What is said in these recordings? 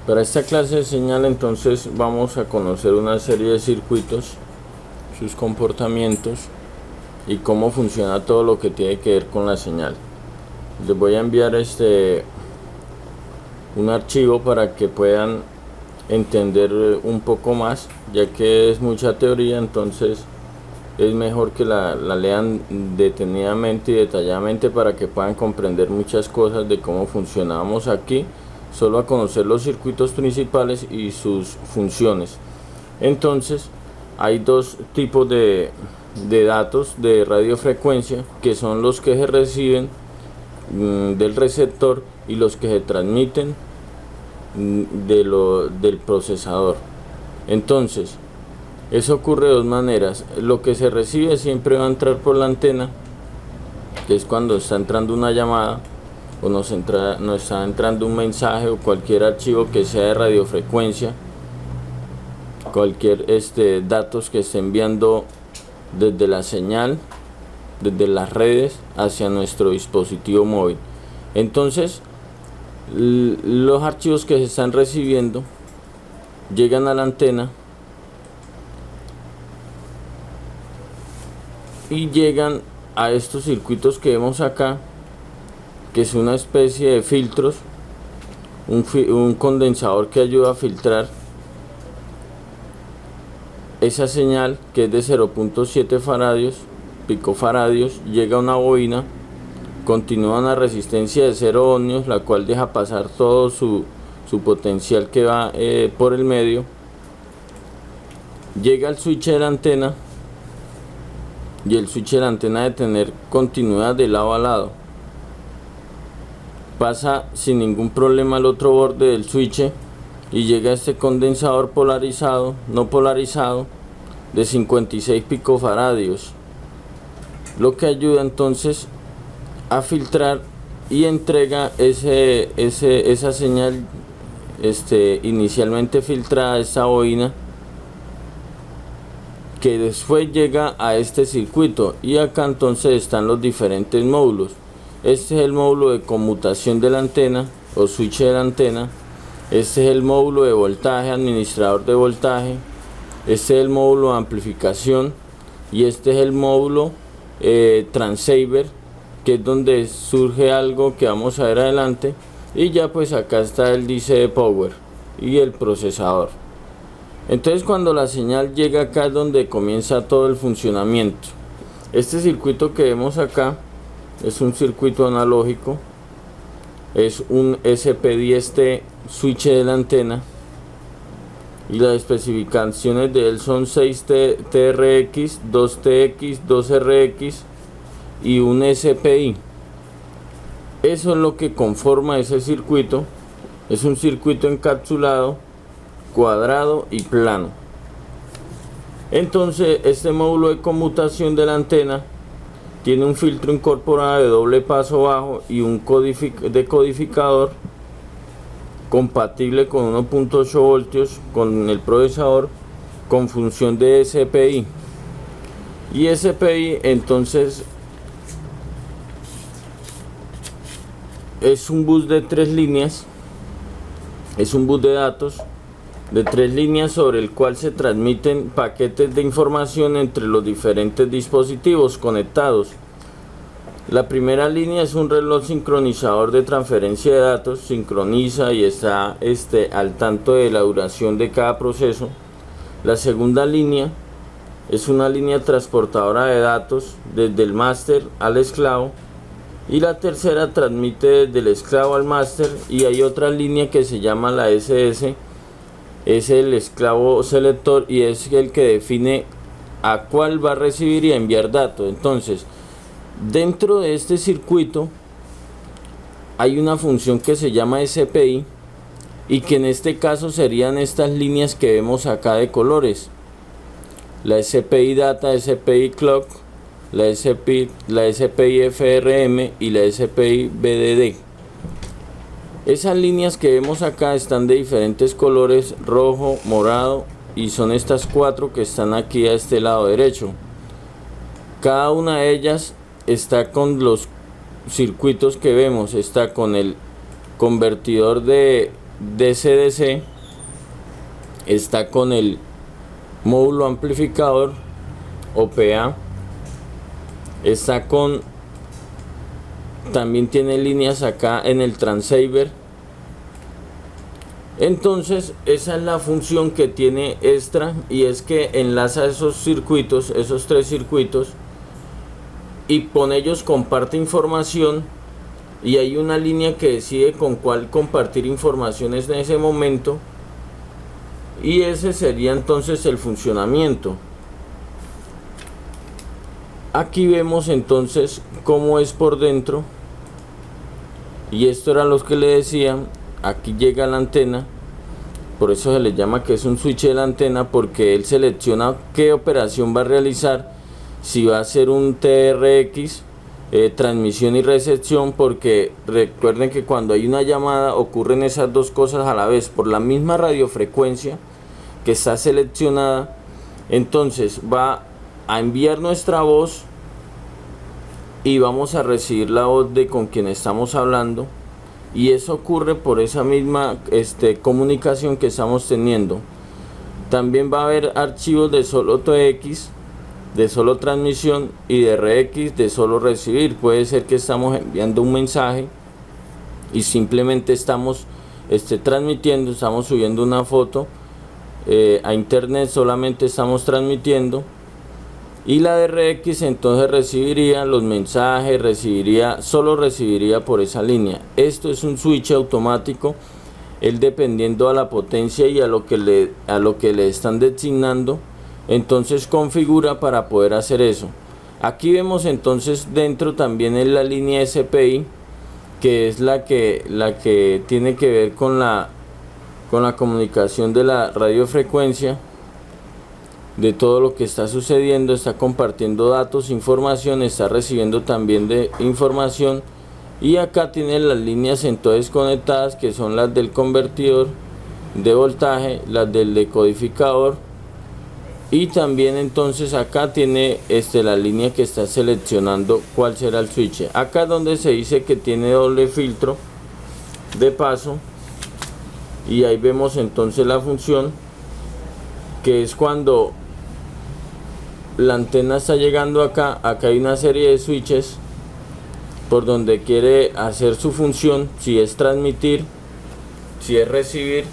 Para esta clase de señal entonces vamos a conocer una serie de circuitos, sus comportamientos y cómo funciona todo lo que tiene que ver con la señal. Les voy a enviar un archivo para que puedan entender un poco más, ya que es mucha teoría, entonces es mejor que la lean detenidamente y detalladamente para que puedan comprender muchas cosas de cómo funcionamos aquí, solo a conocer los circuitos principales y sus funciones. Entonces hay dos tipos de datos de radiofrecuencia, que son los que se reciben del receptor y los que se transmiten del procesador. Entonces eso ocurre de dos maneras. Lo que se recibe siempre va a entrar por la antena, que es cuando está entrando una llamada o nos está entrando un mensaje o cualquier archivo que sea de radiofrecuencia, cualquier datos que esté enviando desde la señal, desde las redes hacia nuestro dispositivo móvil. Entonces los archivos que se están recibiendo llegan a la antena y llegan a estos circuitos que vemos acá, que es una especie de filtros, un condensador que ayuda a filtrar esa señal, que es de 0.7 faradios, picofaradios, llega a una bobina, continúa una resistencia de 0 ohmios, la cual deja pasar todo su potencial que va por el medio, llega al switch de la antena, y el switch de la antena de tener continuidad de lado a lado, pasa sin ningún problema al otro borde del switch y llega a este condensador polarizado, no polarizado, de 56 picofaradios, lo que ayuda entonces a filtrar y entrega esa señal inicialmente filtrada a esta bobina, que después llega a este circuito. Y acá entonces están los diferentes módulos. Este es el módulo de conmutación de la antena o switch de la antena. Este es el módulo de voltaje, administrador de voltaje. Este es el módulo de amplificación. Y este es el módulo transceiver, que es donde surge algo que vamos a ver adelante. Y ya pues acá está el DC power y el procesador. Entonces cuando la señal llega acá es donde comienza todo el funcionamiento. Este circuito que vemos acá es un circuito analógico, es un SP10T switch de la antena, y las especificaciones de él son 6 TRX, 2 TX, 2 RX y un SPI. Eso es lo que conforma ese circuito. Es un circuito encapsulado, cuadrado y plano. Entonces este módulo de conmutación de la antena tiene un filtro incorporado de doble paso bajo y un decodificador compatible con 1.8 voltios con el procesador, con función de SPI. Y SPI entonces es un bus de 3 líneas, es un bus de datos de 3 líneas sobre el cual se transmiten paquetes de información entre los diferentes dispositivos conectados. La primera línea es un reloj sincronizador de transferencia de datos, sincroniza y está al tanto de la duración de cada proceso. La segunda línea es una línea transportadora de datos desde el máster al esclavo, y la tercera transmite desde el esclavo al máster. Y hay otra línea que se llama la SS, es el esclavo selector, y es el que define a cuál va a recibir y a enviar datos. Entonces dentro de este circuito hay una función que se llama SPI, y que en este caso serían estas líneas que vemos acá de colores: la SPI data, SPI clock, la SPI FRM y la SPI BDD. Esas líneas que vemos acá están de diferentes colores: rojo, morado, y son estas 4 que están aquí a este lado derecho. Cada una de ellas está con los circuitos que vemos. Está con el convertidor de DC-DC, está con el módulo amplificador OPA, está con, también tiene líneas acá en el transceiver. Entonces esa es la función que tiene extra, y es que enlaza esos circuitos, esos tres circuitos, y con ellos comparte información, y hay una línea que decide con cuál compartir informaciones en ese momento, y ese sería entonces el funcionamiento. Aquí vemos entonces cómo es por dentro, y esto era lo que le decía. Aquí llega la antena, por eso se le llama que es un switch de la antena, porque él selecciona qué operación va a realizar, si va a ser un TRX, transmisión y recepción, porque recuerden que cuando hay una llamada ocurren esas dos cosas a la vez, por la misma radiofrecuencia que está seleccionada. Entonces va a enviar nuestra voz y vamos a recibir la voz de con quien estamos hablando, y eso ocurre por esa misma comunicación que estamos teniendo. También va a haber archivos de solo TX, de solo transmisión, y de RX, de solo recibir. Puede ser que estamos enviando un mensaje y simplemente estamos transmitiendo, estamos subiendo una foto a internet, solamente estamos transmitiendo. Y la de RX entonces recibiría los mensajes, solo recibiría por esa línea. Esto es un switch automático, él dependiendo a la potencia y a lo que le están designando, entonces configura para poder hacer eso. Aquí vemos entonces dentro también en la línea SPI, que es la que tiene que ver con la comunicación de la radiofrecuencia, de todo lo que está sucediendo. Está compartiendo datos, información, está recibiendo también de información, y acá tiene las líneas entonces conectadas, que son las del convertidor de voltaje, las del decodificador, y también entonces acá tiene la línea que está seleccionando cuál será el switch. Acá es donde se dice que tiene doble filtro de paso, y ahí vemos entonces la función, que es cuando la antena está llegando acá hay una serie de switches por donde quiere hacer su función, si es transmitir, si es recibir,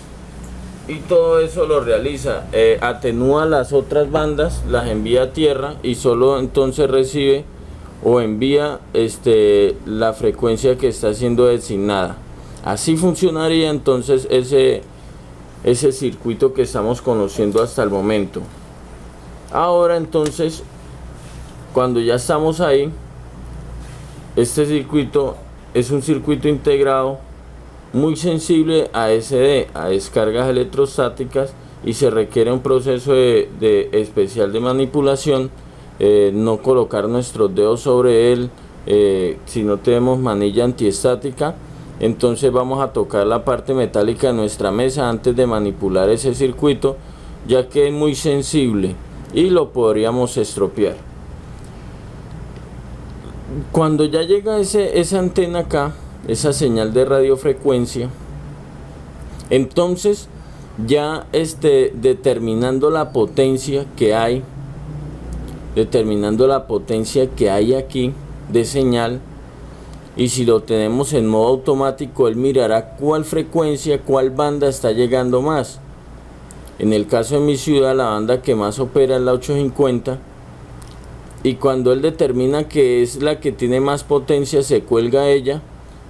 y todo eso lo realiza. Atenúa las otras bandas, las envía a tierra, y solo entonces recibe o envía la frecuencia que está siendo designada. Así funcionaría entonces ese circuito que estamos conociendo hasta el momento. Ahora entonces, cuando ya estamos ahí, este circuito es un circuito integrado muy sensible a SD, a descargas electrostáticas, y se requiere un proceso especial de manipulación, no colocar nuestros dedos sobre él, si no tenemos manilla antiestática. Entonces vamos a tocar la parte metálica de nuestra mesa antes de manipular ese circuito, ya que es muy sensible y lo podríamos estropear. Cuando ya llega esa antena acá, esa señal de radiofrecuencia, entonces ya determinando la potencia que hay, aquí de señal, y si lo tenemos en modo automático, él mirará cuál frecuencia, cuál banda está llegando más. En el caso de mi ciudad, la banda que más opera es la 850, y cuando él determina que es la que tiene más potencia, se cuelga ella,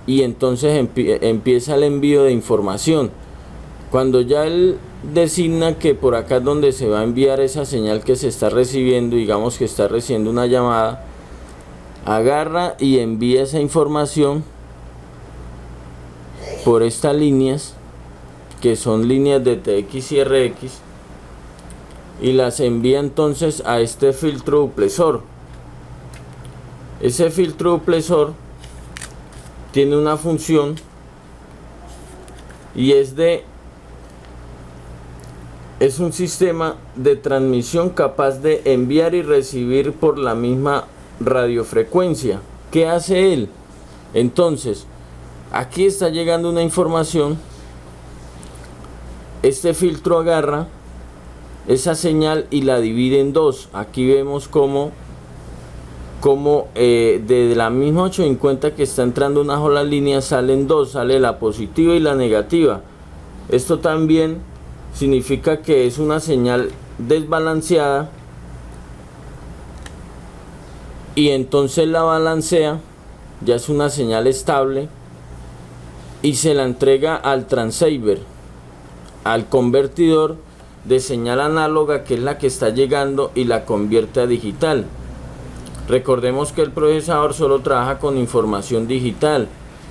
y entonces empieza el envío de información. Cuando ya él designa que por acá es donde se va a enviar esa señal que se está recibiendo, digamos que está recibiendo una llamada, agarra y envía esa información por estas líneas, que son líneas de TX y RX, y las envía entonces a este filtro duplexor. Ese filtro duplexor tiene una función, y es un sistema de transmisión capaz de enviar y recibir por la misma radiofrecuencia. ¿Qué hace él? Entonces, aquí está llegando una información, este filtro agarra esa señal y la divide en dos. Aquí vemos como de la misma 850 que está entrando una sola línea salen dos, sale la positiva y la negativa. Esto también significa que es una señal desbalanceada, y entonces la balancea, ya es una señal estable, y se la entrega al transceiver, al convertidor de señal análoga, que es la que está llegando, y la convierte a digital. Recordemos que el procesador solo trabaja con información digital.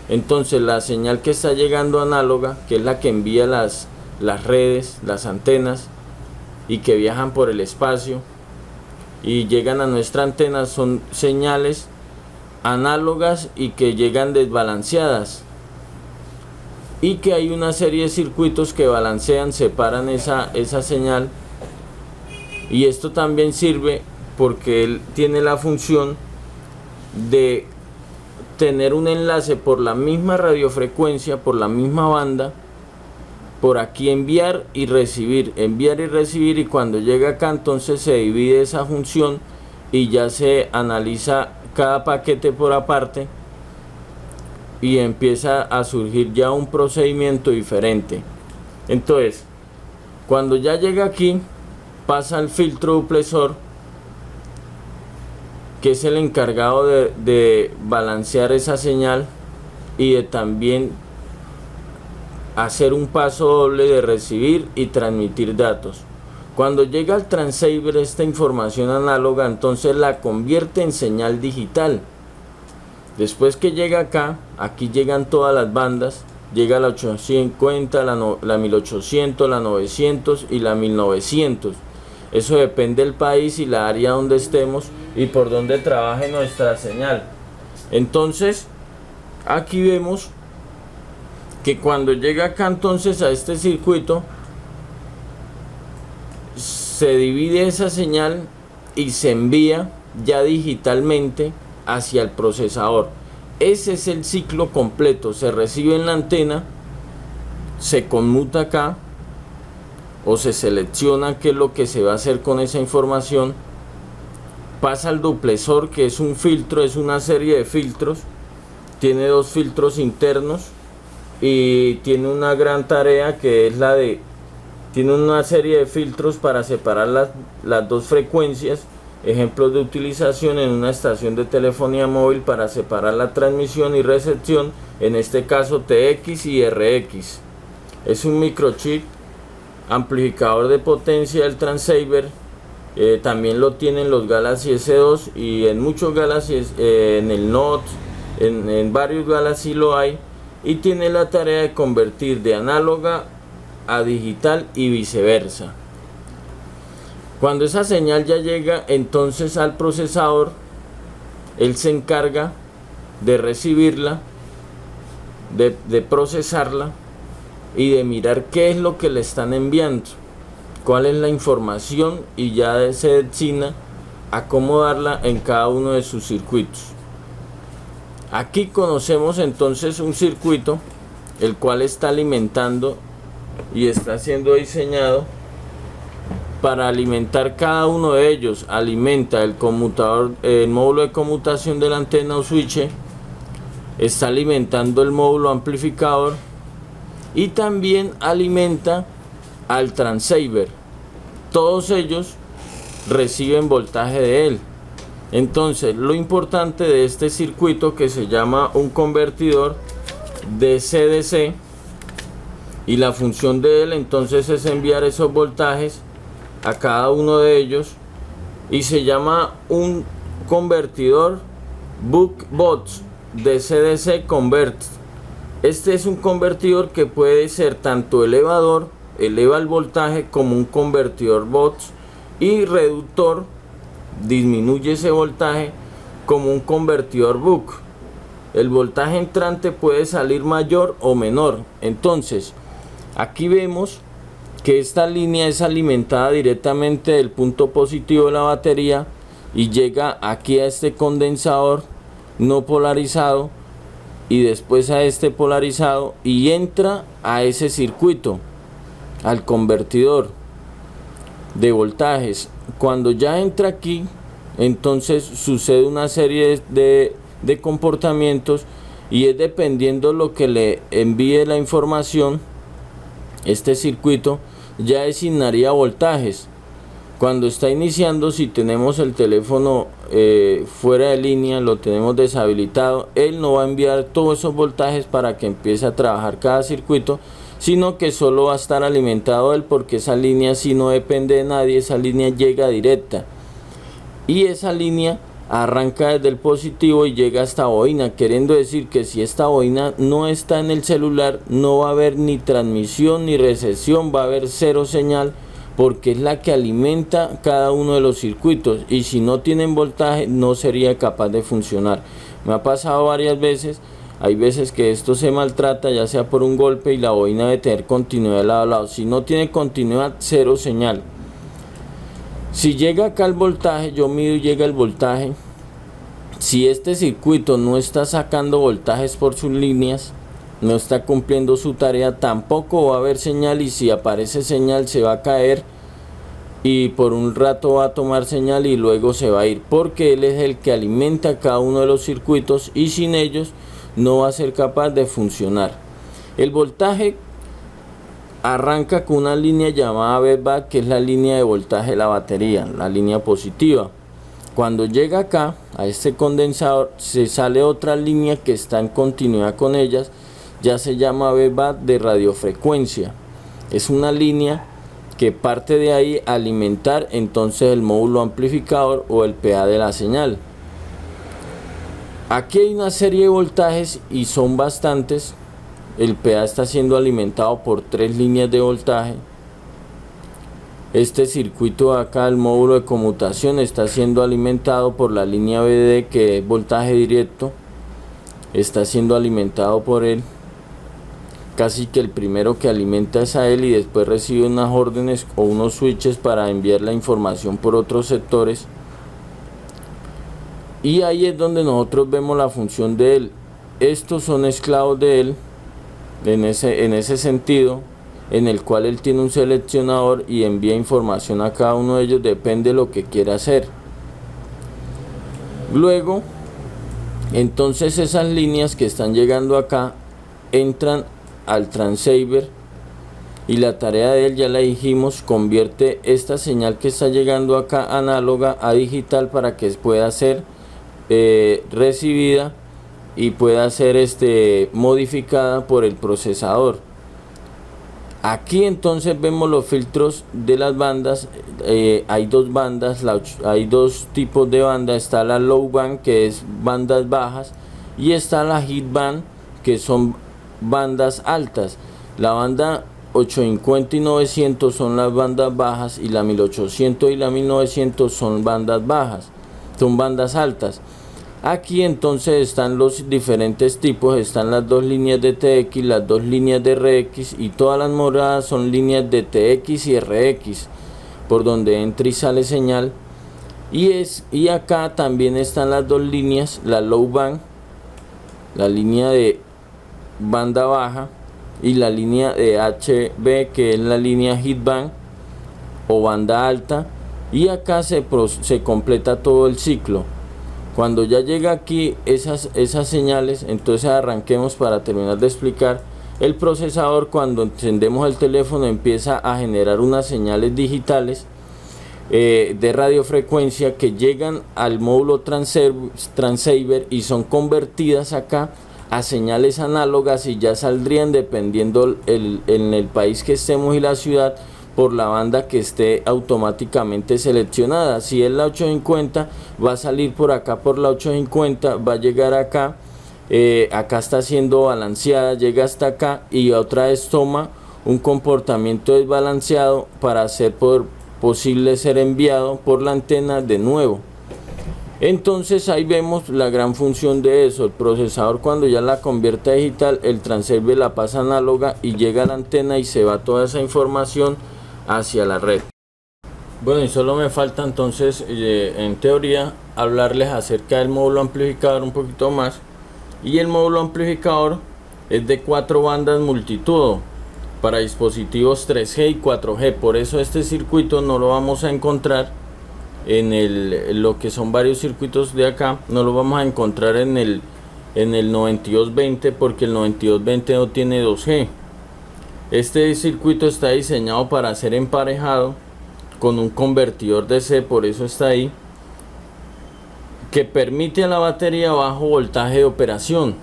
Entonces la señal que está llegando análoga, que es la que envía las redes, las antenas, y que viajan por el espacio y llegan a nuestra antena, son señales análogas y que llegan desbalanceadas, y que hay una serie de circuitos que balancean, separan esa señal. Y esto también sirve porque él tiene la función de tener un enlace por la misma radiofrecuencia, por la misma banda, por aquí enviar y recibir, y cuando llega acá entonces se divide esa función y ya se analiza cada paquete por aparte y empieza a surgir ya un procedimiento diferente. Entonces, cuando ya llega aquí, pasa al filtro duplexor, que es el encargado de balancear esa señal y de también hacer un paso doble de recibir y transmitir datos. Cuando llega al transceiver esta información análoga, entonces la convierte en señal digital. Después que llega acá, aquí llegan todas las bandas, llega la 850, la 1800, la 900 y la 1900. Eso depende del país y la área donde estemos y por donde trabaje nuestra señal. Entonces, aquí vemos que cuando llega acá entonces a este circuito, se divide esa señal y se envía ya digitalmente hacia el procesador. Ese es el ciclo completo. Se recibe en la antena, se conmuta acá o se selecciona qué es lo que se va a hacer con esa información, pasa al duplexor, que es un filtro, es una serie de filtros, tiene dos filtros internos y tiene una gran tarea, que es tiene una serie de filtros para separar las dos frecuencias. Ejemplos de utilización en una estación de telefonía móvil para separar la transmisión y recepción, en este caso TX y RX. Es un microchip amplificador de potencia del transceiver. También lo tienen los Galaxy S2 y en muchos Galaxy, en el Note, en varios Galaxy lo hay, y tiene la tarea de convertir de análoga a digital y viceversa. Cuando esa señal ya llega entonces al procesador, él se encarga de recibirla, de procesarla y de mirar qué es lo que le están enviando, cuál es la información, y ya se designa acomodarla en cada uno de sus circuitos. Aquí conocemos entonces un circuito el cual está alimentando y está siendo diseñado para alimentar cada uno de ellos. Alimenta el conmutador, el módulo de conmutación de la antena o switch, está alimentando el módulo amplificador y también alimenta al transceiver. Todos ellos reciben voltaje de él. Entonces, lo importante de este circuito, que se llama un convertidor DC-DC, y la función de él entonces es enviar esos voltajes a cada uno de ellos, y se llama un convertidor Buck-Boost DC-DC Convert. Este es un convertidor que puede ser tanto elevador, eleva el voltaje, como un convertidor Boost, y reductor, disminuye ese voltaje, como un convertidor Buck. El voltaje entrante puede salir mayor o menor. Entonces, aquí vemos que esta línea es alimentada directamente del punto positivo de la batería y llega aquí a este condensador no polarizado y después a este polarizado y entra a ese circuito. al convertidor de voltajes. Cuando ya entra aquí, entonces sucede una serie de comportamientos, y es dependiendo lo que le envíe la información. Este circuito ya designaría voltajes. Cuando está iniciando, si tenemos el teléfono fuera de línea, lo tenemos deshabilitado, él no va a enviar todos esos voltajes para que empiece a trabajar cada circuito, sino que solo va a estar alimentado él, porque esa línea sí no depende de nadie, esa línea llega directa, y esa línea arranca desde el positivo y llega a esta bobina, queriendo decir que si esta bobina no está en el celular, no va a haber ni transmisión ni recepción, va a haber cero señal, porque es la que alimenta cada uno de los circuitos, y si no tienen voltaje no sería capaz de funcionar. Me ha pasado varias veces. Hay veces que esto se maltrata, ya sea por un golpe, y la bobina debe tener continuidad de lado a lado. Si no tiene continuidad, cero señal. Si llega acá el voltaje, yo mido y llega el voltaje. Si este circuito no está sacando voltajes por sus líneas, no está cumpliendo su tarea, tampoco va a haber señal, y si aparece señal se va a caer y por un rato va a tomar señal y luego se va a ir, porque él es el que alimenta cada uno de los circuitos, y sin ellos no va a ser capaz de funcionar. El voltaje arranca con una línea llamada BESBAT, que es la línea de voltaje de la batería, la línea positiva. Cuando llega acá a este condensador, se sale otra línea que está en continuidad con ellas, ya se llama BESBAT de radiofrecuencia. Es una línea que parte de ahí a alimentar entonces el módulo amplificador o el PA de la señal. Aquí hay una serie de voltajes y son bastantes. El PA está siendo alimentado por 3 líneas de voltaje. Este circuito de acá, el módulo de conmutación, está siendo alimentado por la línea BD, que es voltaje directo. Está siendo alimentado por él. Casi que el primero que alimenta es a él, y después recibe unas órdenes o unos switches para enviar la información por otros sectores. Y ahí es donde nosotros vemos la función de él. Estos son esclavos de él, en ese sentido, en el cual él tiene un seleccionador y envía información a cada uno de ellos, depende de lo que quiera hacer. Luego, entonces esas líneas que están llegando acá entran al transceiver, y la tarea de él, ya la dijimos, convierte esta señal que está llegando acá análoga a digital para que pueda ser recibida y pueda ser modificada por el procesador. Aquí entonces vemos los filtros de las bandas. Hay dos bandas, hay dos tipos de banda. Está la low band, que es bandas bajas, y está la high band, que son bandas altas. La banda 850 y 900 son las bandas bajas, y la 1800 y la 1900 son bandas bajas, son bandas altas. Aquí entonces están los diferentes tipos, están las dos líneas de TX, las dos líneas de RX, y todas las moradas son líneas de TX y RX, por donde entra y sale señal. Y acá también están las dos líneas, la low band, la línea de banda baja, y la línea de HB, que es la línea hit band o banda alta, y acá se completa todo el ciclo. Cuando ya llega aquí esas señales, entonces arranquemos para terminar de explicar. El procesador, cuando encendemos el teléfono, empieza a generar unas señales digitales de radiofrecuencia que llegan al módulo transceiver y son convertidas acá a señales análogas, y ya saldrían, dependiendo en el país que estemos y la ciudad, por la banda que esté automáticamente seleccionada. Si es la 850, va a salir por acá por la 850, va a llegar acá, acá está siendo balanceada, llega hasta acá, y otra vez toma un comportamiento desbalanceado para hacer posible ser enviado por la antena de nuevo. Entonces ahí vemos la gran función de eso. El procesador, cuando ya la convierte a digital, el transceiver la pasa análoga y llega a la antena, y se va toda esa información hacia la red. Bueno, y solo me falta entonces en teoría hablarles acerca del módulo amplificador un poquito más. Y el módulo amplificador es de 4 bandas multitono. para dispositivos 3G y 4G. Por eso este circuito no lo vamos a encontrar en lo que son varios circuitos de acá, no lo vamos a encontrar en el 9220, porque el 9220 no tiene 2G. Este circuito está diseñado para ser emparejado con un convertidor DC, por eso está ahí, que permite a la batería bajo voltaje de operación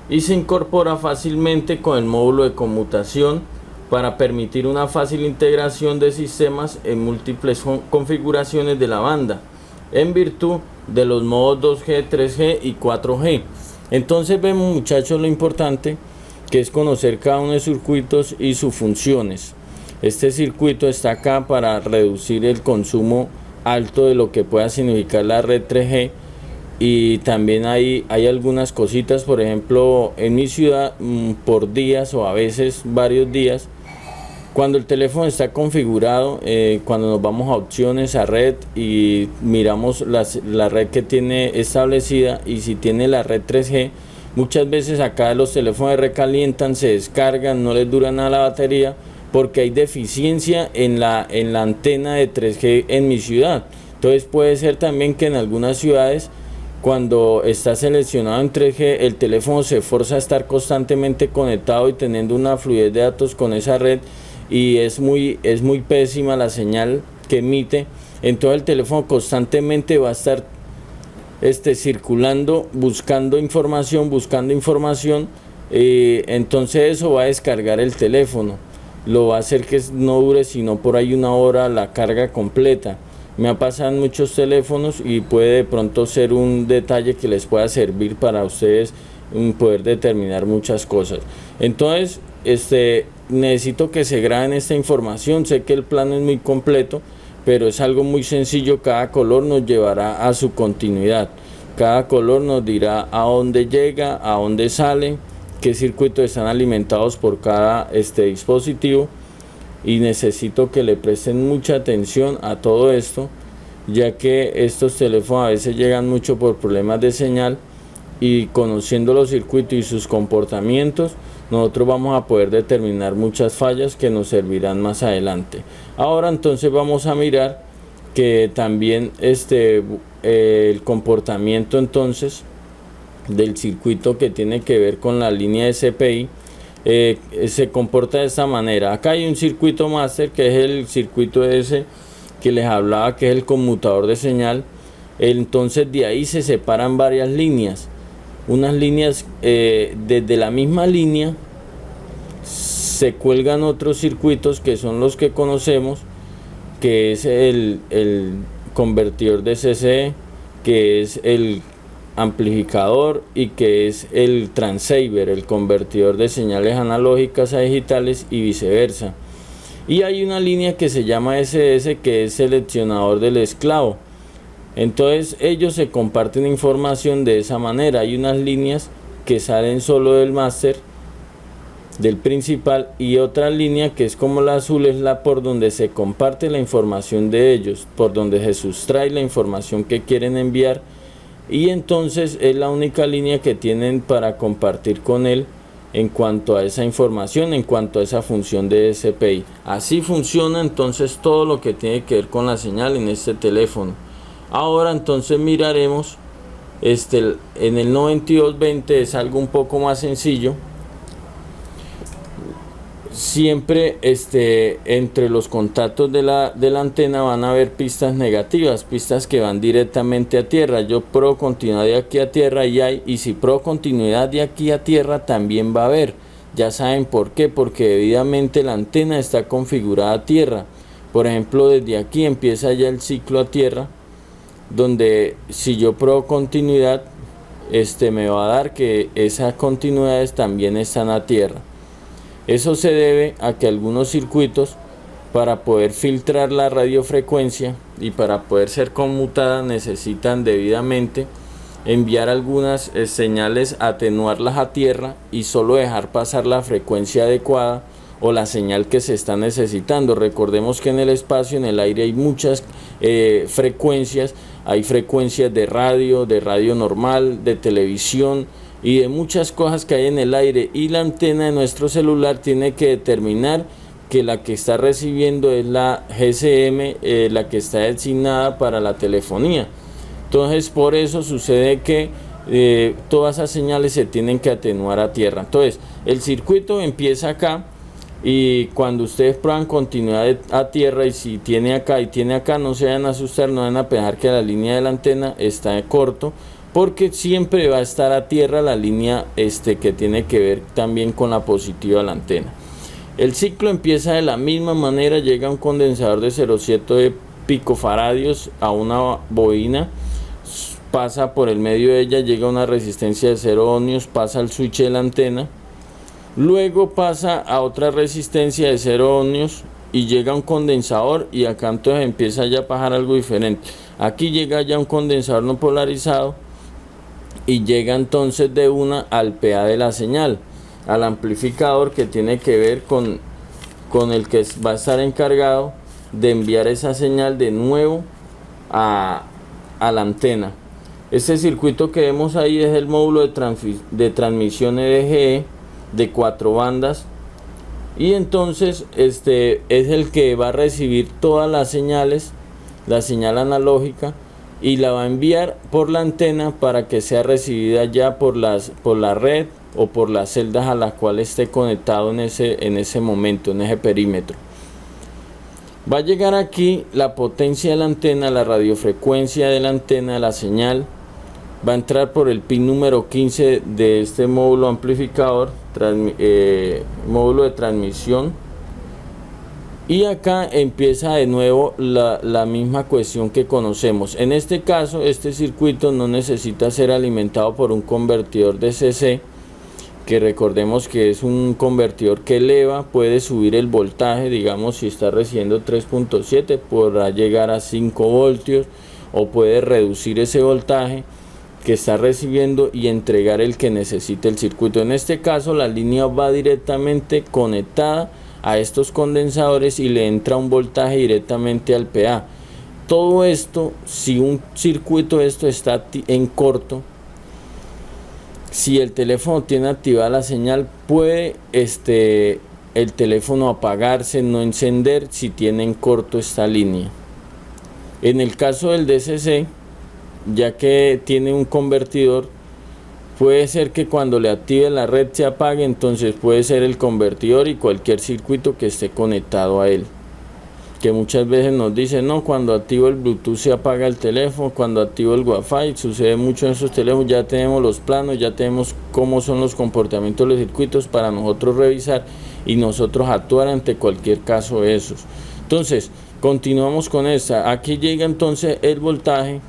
y se incorpora fácilmente con el módulo de conmutación para permitir una fácil integración de sistemas en múltiples configuraciones de la banda, en virtud de los modos 2G, 3G y 4G. Entonces vemos, muchachos, lo importante que es conocer cada uno de sus circuitos y sus funciones. Este circuito está acá para reducir el consumo alto de lo que pueda significar la red 3G, y también hay algunas cositas, por ejemplo en mi ciudad, por días o a veces varios días, cuando el teléfono está configurado, cuando nos vamos a opciones, a red, y miramos la red que tiene establecida, y si tiene la red 3G, muchas veces acá los teléfonos recalientan, se descargan, no les dura nada la batería, porque hay deficiencia en la antena de 3G en mi ciudad. Entonces puede ser también que en algunas ciudades, cuando está seleccionado en 3G, el teléfono se forza a estar constantemente conectado y teniendo una fluidez de datos con esa red, y es muy pésima la señal que emite. Entonces el teléfono constantemente va a estar circulando, buscando información, entonces eso va a descargar el teléfono, lo va a hacer que no dure sino por ahí una hora la carga completa. Me ha pasado en muchos teléfonos y puede de pronto ser un detalle que les pueda servir para ustedes poder determinar muchas cosas. Entonces necesito que se graben esta información. Sé que el plano es muy completo, pero es algo muy sencillo. Cada color nos llevará a su continuidad, cada color nos dirá a dónde llega, a dónde sale, qué circuitos están alimentados por cada dispositivo, y necesito que le presten mucha atención a todo esto, ya que estos teléfonos a veces llegan mucho por problemas de señal, y conociendo los circuitos y sus comportamientos, nosotros vamos a poder determinar muchas fallas que nos servirán más adelante. Ahora entonces vamos a mirar que también el comportamiento entonces del circuito que tiene que ver con la línea de CPI se comporta de esta manera. Acá hay un circuito máster, que es el circuito ese que les hablaba, que es el conmutador de señal. Entonces de ahí se separan varias líneas, unas líneas, desde la misma línea se cuelgan otros circuitos que son los que conocemos, que es el convertidor de CCE, que es el amplificador, y que es el transceiver, el convertidor de señales analógicas a digitales y viceversa. Y hay una línea que se llama SS, que es seleccionador del esclavo. Entonces ellos se comparten información de esa manera. Hay unas líneas que salen solo del máster, del principal, y otra línea que es como la azul, es la por donde se comparte la información de ellos, por donde se sustrae la información que quieren enviar, y entonces es la única línea que tienen para compartir con él en cuanto a esa información, en cuanto a esa función de SPI. Así funciona entonces todo lo que tiene que ver con la señal en este teléfono. Ahora entonces miraremos en el 9220. Es algo un poco más sencillo. Siempre entre los contactos de la antena van a haber pistas negativas, pistas que van directamente a tierra. Yo pro continuidad de aquí a tierra y si pro continuidad de aquí a tierra también va a haber. Ya saben por qué, porque debidamente la antena está configurada a tierra. Por ejemplo, desde aquí empieza ya el ciclo a tierra, donde si yo pro continuidad, me va a dar que esas continuidades también están a tierra. Eso se debe a que algunos circuitos, para poder filtrar la radiofrecuencia y para poder ser conmutada, necesitan debidamente enviar algunas señales, atenuarlas a tierra y solo dejar pasar la frecuencia adecuada o la señal que se está necesitando. Recordemos que en el espacio, en el aire, hay muchas frecuencias. Hay frecuencias de radio normal, de televisión, y de muchas cosas que hay en el aire, y la antena de nuestro celular tiene que determinar que la que está recibiendo es la GSM, la que está designada para la telefonía. Entonces por eso sucede que todas esas señales se tienen que atenuar a tierra. Entonces el circuito empieza acá, y cuando ustedes prueban continuidad a tierra, y si tiene acá y tiene acá, no se vayan a asustar, no van a pensar que la línea de la antena está corto, porque siempre va a estar a tierra la línea que tiene que ver también con la positiva de la antena. El ciclo empieza de la misma manera. Llega un condensador de 0,7 picofaradios a una bobina, pasa por el medio de ella, llega una resistencia de 0 ohmios, pasa al switch de la antena, luego pasa a otra resistencia de 0 ohmios y llega un condensador, y acá entonces empieza ya a pasar algo diferente. Aquí llega ya un condensador no polarizado y llega entonces de una al PA de la señal, al amplificador, que tiene que ver con el que va a estar encargado de enviar esa señal de nuevo a la antena. Este circuito que vemos ahí es el módulo de transmisión EDGE de 4 bandas, y entonces es el que va a recibir todas las señales, la señal analógica, y la va a enviar por la antena para que sea recibida ya por la red o por las celdas a las cuales esté conectado en ese momento, en ese perímetro. Va a llegar aquí la potencia de la antena, la radiofrecuencia de la antena, de la señal. Va a entrar por el pin número 15 de este módulo amplificador, módulo de transmisión. Y acá empieza de nuevo la misma cuestión que conocemos. En este caso, este circuito no necesita ser alimentado por un convertidor de DC, que recordemos que es un convertidor que eleva, puede subir el voltaje. Digamos, si está recibiendo 3.7, podrá llegar a 5 voltios, o puede reducir ese voltaje que está recibiendo y entregar el que necesite el circuito. En este caso, la línea va directamente conectada a estos condensadores y le entra un voltaje directamente al PA. Todo esto, si un circuito está en corto, si el teléfono tiene activada la señal, puede el teléfono apagarse, no encender, si tiene en corto esta línea. En el caso del DCC, ya que tiene un convertidor, puede ser que cuando le active la red se apague. Entonces puede ser el convertidor y cualquier circuito que esté conectado a él, que muchas veces nos dicen: no, cuando activo el Bluetooth se apaga el teléfono, cuando activo el Wi-Fi. Sucede mucho en esos teléfonos. Ya tenemos los planos, ya tenemos cómo son los comportamientos de los circuitos para nosotros revisar y nosotros actuar ante cualquier caso de esos. Entonces continuamos con esta. Aquí llega entonces el voltaje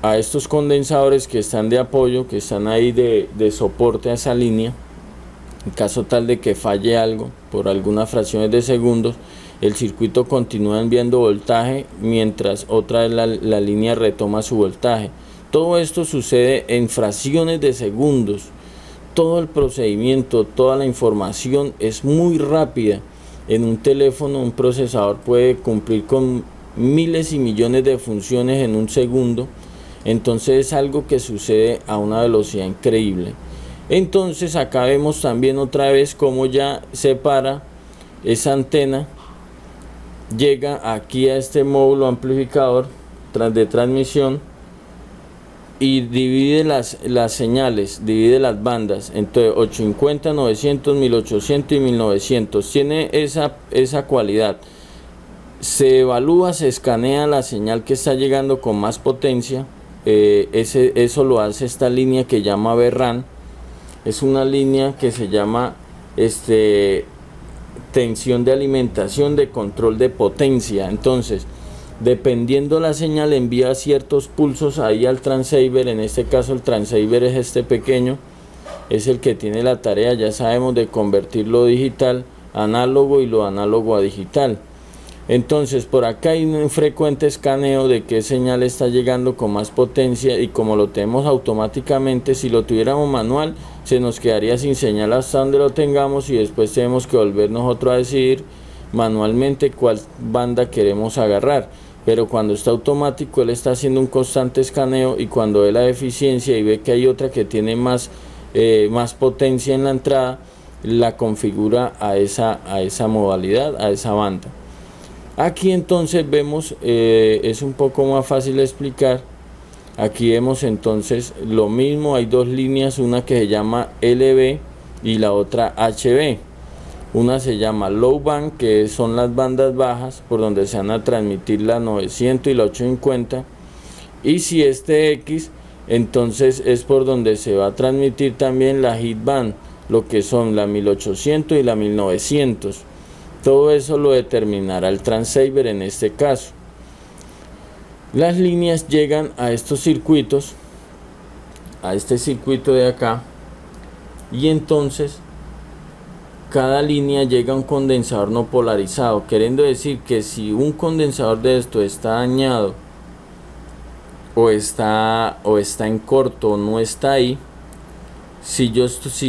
a estos condensadores que están de apoyo, que están ahí de soporte a esa línea. En caso tal de que falle algo por algunas fracciones de segundos, el circuito continúa enviando voltaje mientras otra vez la línea retoma su voltaje. Todo esto sucede en fracciones de segundos. Todo el procedimiento, toda la información es muy rápida. En un teléfono, un procesador puede cumplir con miles y millones de funciones en un segundo. Entonces es algo que sucede a una velocidad increíble. Entonces acá vemos también otra vez cómo ya separa esa antena, llega aquí a este módulo amplificador de transmisión y divide las señales, divide las bandas entre 850, 900, 1800 y 1900. Tiene esa cualidad. Se evalúa, se escanea la señal que está llegando con más potencia. Eso lo hace esta línea que llama VRAN. Es una línea que se llama tensión de alimentación de control de potencia. Entonces, dependiendo la señal, envía ciertos pulsos ahí al transceiver. En este caso el transceiver es este pequeño, es el que tiene la tarea, ya sabemos, de convertir lo digital a análogo y lo análogo a digital. Entonces por acá hay un frecuente escaneo de qué señal está llegando con más potencia, y como lo tenemos automáticamente, si lo tuviéramos manual se nos quedaría sin señal hasta donde lo tengamos, y después tenemos que volver nosotros a decidir manualmente cuál banda queremos agarrar. pero cuando está automático él está haciendo un constante escaneo, y cuando ve la deficiencia y ve que hay otra que tiene más potencia en la entrada, la configura a esa modalidad, a esa banda. Aquí entonces vemos, es un poco más fácil de explicar. Aquí vemos entonces lo mismo, hay dos líneas, una que se llama LB y la otra HB. Una se llama low band, que son las bandas bajas por donde se van a transmitir la 900 y la 850, y si es TX, entonces es por donde se va a transmitir también la hit band, lo que son la 1800 y la 1900. Todo eso lo determinará el transceiver en este caso. Las líneas llegan a estos circuitos, a este circuito de acá, y entonces cada línea llega a un condensador no polarizado, queriendo decir que si un condensador de esto está dañado o está en corto o no está ahí, si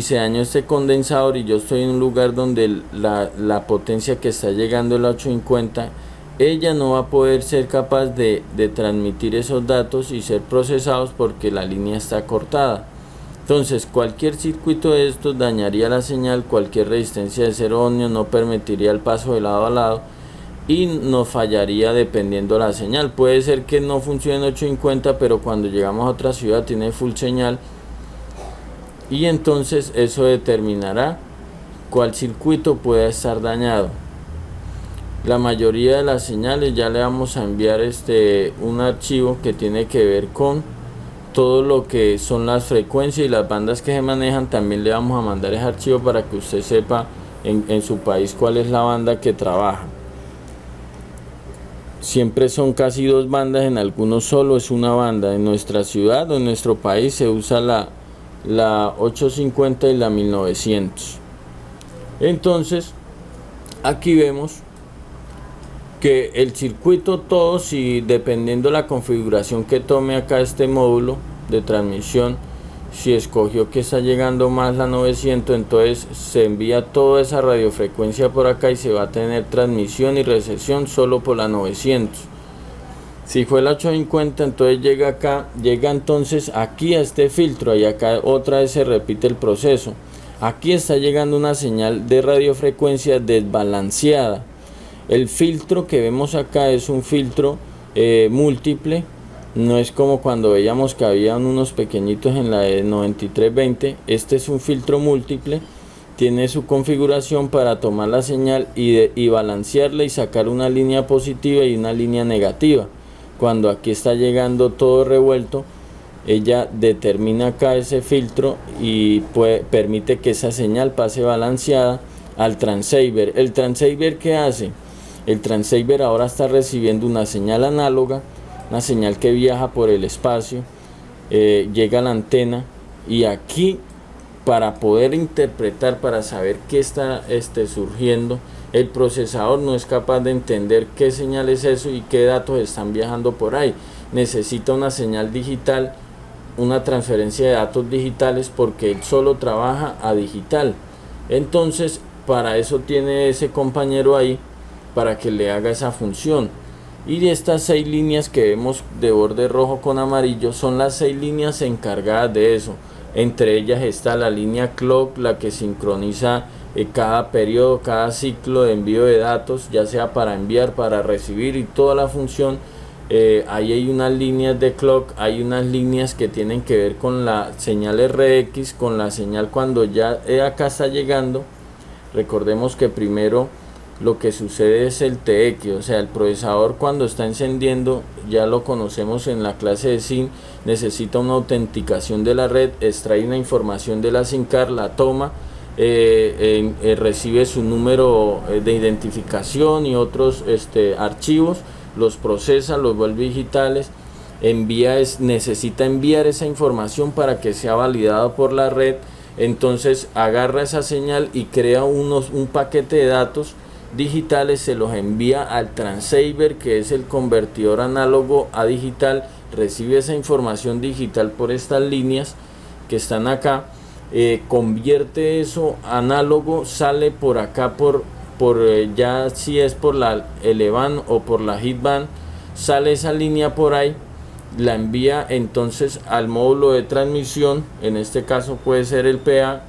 se dañó este condensador y yo estoy en un lugar donde la potencia que está llegando es la 850, ella no va a poder ser capaz de transmitir esos datos y ser procesados porque la línea está cortada. Entonces cualquier circuito de estos dañaría la señal, cualquier resistencia de 0 ohmios no permitiría el paso de lado a lado y nos fallaría dependiendo la señal. Puede ser que no funcione en 850, pero cuando llegamos a otra ciudad tiene full señal, y entonces eso determinará cuál circuito pueda estar dañado. La mayoría de las señales ya le vamos a enviar un archivo que tiene que ver con todo lo que son las frecuencias y las bandas que se manejan. También le vamos a mandar ese archivo para que usted sepa en su país cuál es la banda que trabaja. Siempre son casi dos bandas, en algunos solo es una banda. En nuestra ciudad o en nuestro país se usa la 850 y la 1900. Entonces aquí vemos que el circuito todo, si dependiendo la configuración que tome acá este módulo de transmisión, si escogió que está llegando más la 900, entonces se envía toda esa radiofrecuencia por acá y se va a tener transmisión y recepción solo por la 900. Si fue la 850, entonces llega acá, llega entonces aquí a este filtro, y acá otra vez se repite el proceso. Aquí está llegando una señal de radiofrecuencia desbalanceada. El filtro que vemos acá es un filtro múltiple, no es como cuando veíamos que había unos pequeñitos en la de 9320. Este es un filtro múltiple, tiene su configuración para tomar la señal y balancearla y sacar una línea positiva y una línea negativa. Cuando aquí está llegando todo revuelto, ella determina acá ese filtro y permite que esa señal pase balanceada al transceiver. ¿El transceiver qué hace? El transceiver ahora está recibiendo una señal análoga, una señal que viaja por el espacio, llega a la antena, y aquí, para poder interpretar, para saber qué está surgiendo, el procesador no es capaz de entender qué señal es eso y qué datos están viajando por ahí. Necesita una señal digital, una transferencia de datos digitales, porque él solo trabaja a digital. Entonces para eso tiene ese compañero ahí para que le haga esa función. Y de estas 6 líneas que vemos de borde rojo con amarillo son las 6 líneas encargadas de eso. Entre ellas está la línea clock, la que sincroniza cada periodo, cada ciclo de envío de datos, ya sea para enviar, para recibir y toda la función. Ahí hay unas líneas de clock, hay unas líneas que tienen que ver con la señal RX, con la señal cuando ya acá está llegando. Recordemos que primero lo que sucede es el TX, o sea, el procesador cuando está encendiendo, ya lo conocemos en la clase de SIM, necesita una autenticación de la red, extrae una información de la SIM card, la toma, recibe su número de identificación y otros archivos, los procesa, los vuelve digitales, necesita enviar esa información para que sea validado por la red. Entonces agarra esa señal y crea un paquete de datos digitales, se los envía al transceiver, que es el convertidor análogo a digital, recibe esa información digital por estas líneas que están acá, convierte eso análogo, sale por acá ya si es por la L-band o por la hit band, sale esa línea por ahí, la envía entonces al módulo de transmisión, en este caso puede ser el PA,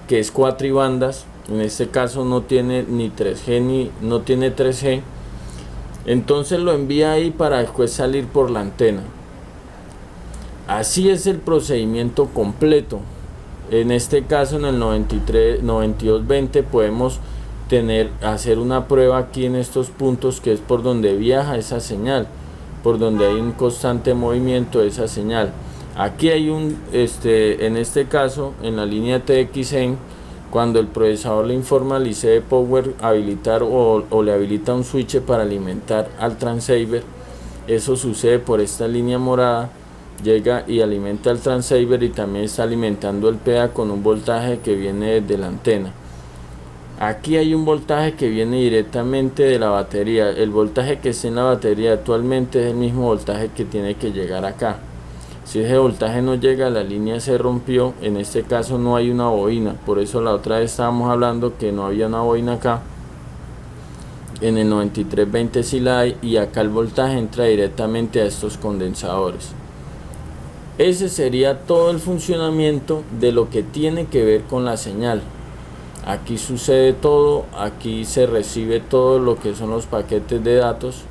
que es cuatribandas, en este caso no tiene ni 3G ni no tiene 3G, entonces lo envía ahí para después salir por la antena. Así es el procedimiento completo. En este caso, en el 9220 podemos hacer una prueba aquí en estos puntos, que es por donde viaja esa señal, por donde hay un constante movimiento de esa señal. Aquí hay en este caso, en la línea TXN, cuando el procesador le informa al IC de Power habilitar o le habilita un switch para alimentar al transceiver, eso sucede por esta línea morada, llega y alimenta el transceiver y también está alimentando el PA con un voltaje que viene desde la antena. Aquí hay un voltaje que viene directamente de la batería. El voltaje que está en la batería actualmente es el mismo voltaje que tiene que llegar acá. Si ese voltaje no llega, la línea se rompió. En este caso no hay una bobina, por eso la otra vez estábamos hablando que no había una bobina acá. En el 9320 sí la hay, y acá el voltaje entra directamente a estos condensadores. Ese sería todo el funcionamiento de lo que tiene que ver con la señal. Aquí sucede todo, aquí se recibe todo lo que son los paquetes de datos,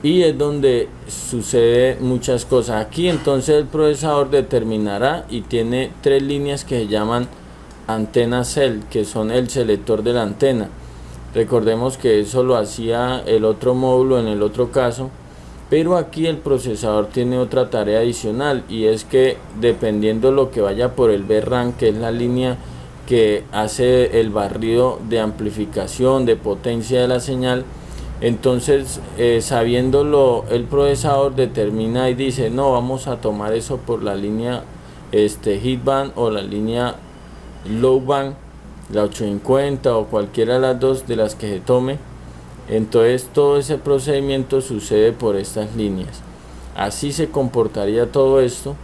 y es donde sucede muchas cosas. Aquí entonces el procesador determinará y tiene tres líneas que se llaman antena cell, que son el selector de la antena. Recordemos que eso lo hacía el otro módulo en el otro caso, pero aquí el procesador tiene otra tarea adicional, y es que dependiendo lo que vaya por el VRAM, que es la línea que hace el barrido de amplificación de potencia de la señal, entonces sabiéndolo, el procesador determina y dice: no, vamos a tomar eso por la línea hit band o la línea low band, la 850 o cualquiera de las dos de las que se tome. Entonces todo ese procedimiento sucede por estas líneas. Así se comportaría todo esto.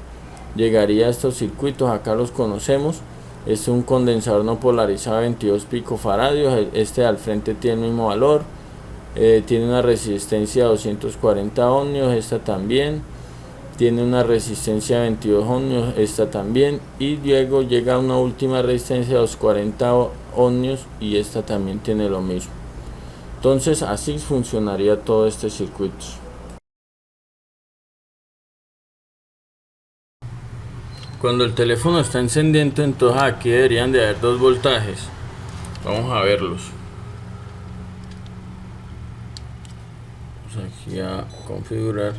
Llegaría a estos circuitos, acá los conocemos. Este es un condensador no polarizado 22 picofaradios. Este al frente tiene el mismo valor. Tiene una resistencia de 240 ohmios, esta también. Tiene una resistencia de 22 ohmios, esta también. Y luego llega una última resistencia de 240 ohmios, y esta también tiene lo mismo. Entonces así funcionaría todo este circuito. Cuando el teléfono está encendiendo, entonces aquí deberían de haber dos voltajes. Vamos a verlos. Vamos aquí a configurar.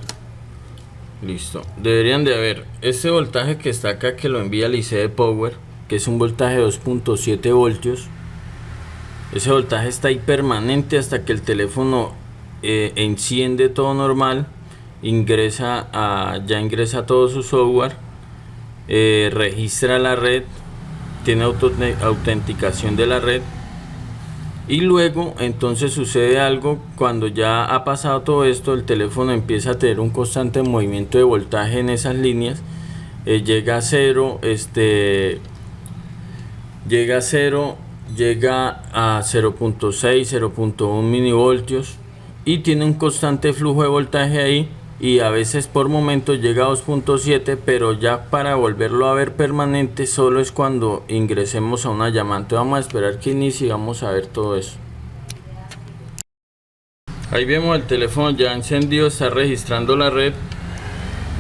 Listo. Deberían de haber este voltaje que está acá, que lo envía el IC de Power, que es un voltaje de 2.7 voltios. Ese voltaje está ahí permanente hasta que el teléfono enciende todo normal, ya ingresa todo su software, registra la red, tiene autenticación de la red, y luego entonces sucede algo. Cuando ya ha pasado todo esto, el teléfono empieza a tener un constante movimiento de voltaje en esas líneas, llega a cero, llega a 0.6, 0.1 milivoltios, y tiene un constante flujo de voltaje ahí, y a veces por momentos llega a 2.7, pero ya para volverlo a ver permanente solo es cuando ingresemos a una llamada. Entonces vamos a esperar que inicie y vamos a ver todo eso. Ahí vemos el teléfono ya encendido, está registrando la red,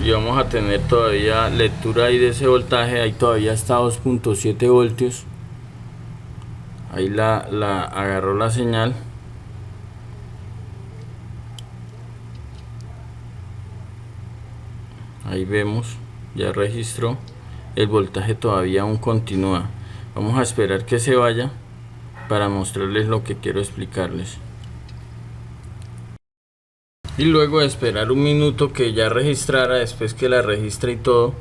y vamos a tener todavía lectura ahí de ese voltaje. Ahí todavía está a 2.7 voltios. Ahí la agarró la señal. Ahí vemos, ya registró. El voltaje todavía aún continúa. Vamos a esperar que se vaya para mostrarles lo que quiero explicarles. Y luego de esperar un minuto que ya registrara, después que la registre y todo,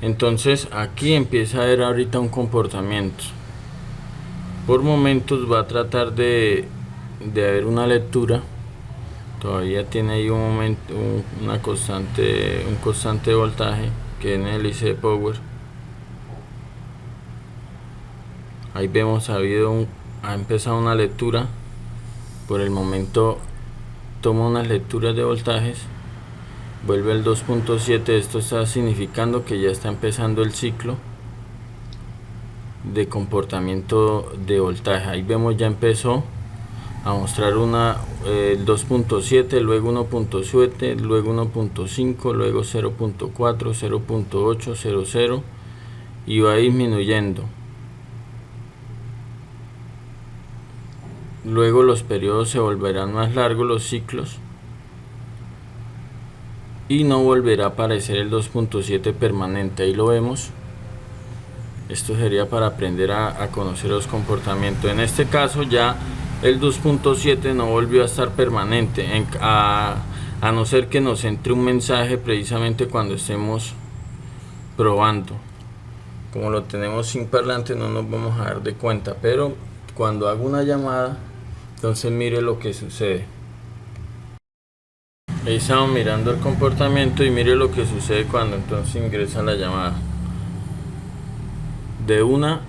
entonces aquí empieza a ver ahorita un comportamiento. Por momentos va a tratar de haber una lectura. Todavía tiene ahí un constante voltaje que en el IC de Power. Ahí vemos ha empezado una lectura. Por el momento toma unas lecturas de voltajes, vuelve al 2.7. Esto está significando que ya está empezando el ciclo de comportamiento de voltaje. Ahí vemos, ya empezó a mostrar el 2.7, luego 1.7, luego 1.5, luego 0.4, 0.8, 0.0 y va disminuyendo. Luego los periodos se volverán más largos, los ciclos, y no volverá a aparecer el 2.7 permanente. Ahí lo vemos. Esto sería para aprender a conocer los comportamientos. En este caso ya el 2.7 no volvió a estar permanente, a no ser que nos entre un mensaje precisamente cuando estemos probando. Como lo tenemos sin parlante no nos vamos a dar de cuenta, pero cuando hago una llamada, entonces mire lo que sucede. Ahí estamos mirando el comportamiento y mire lo que sucede cuando entonces ingresa la llamada. De una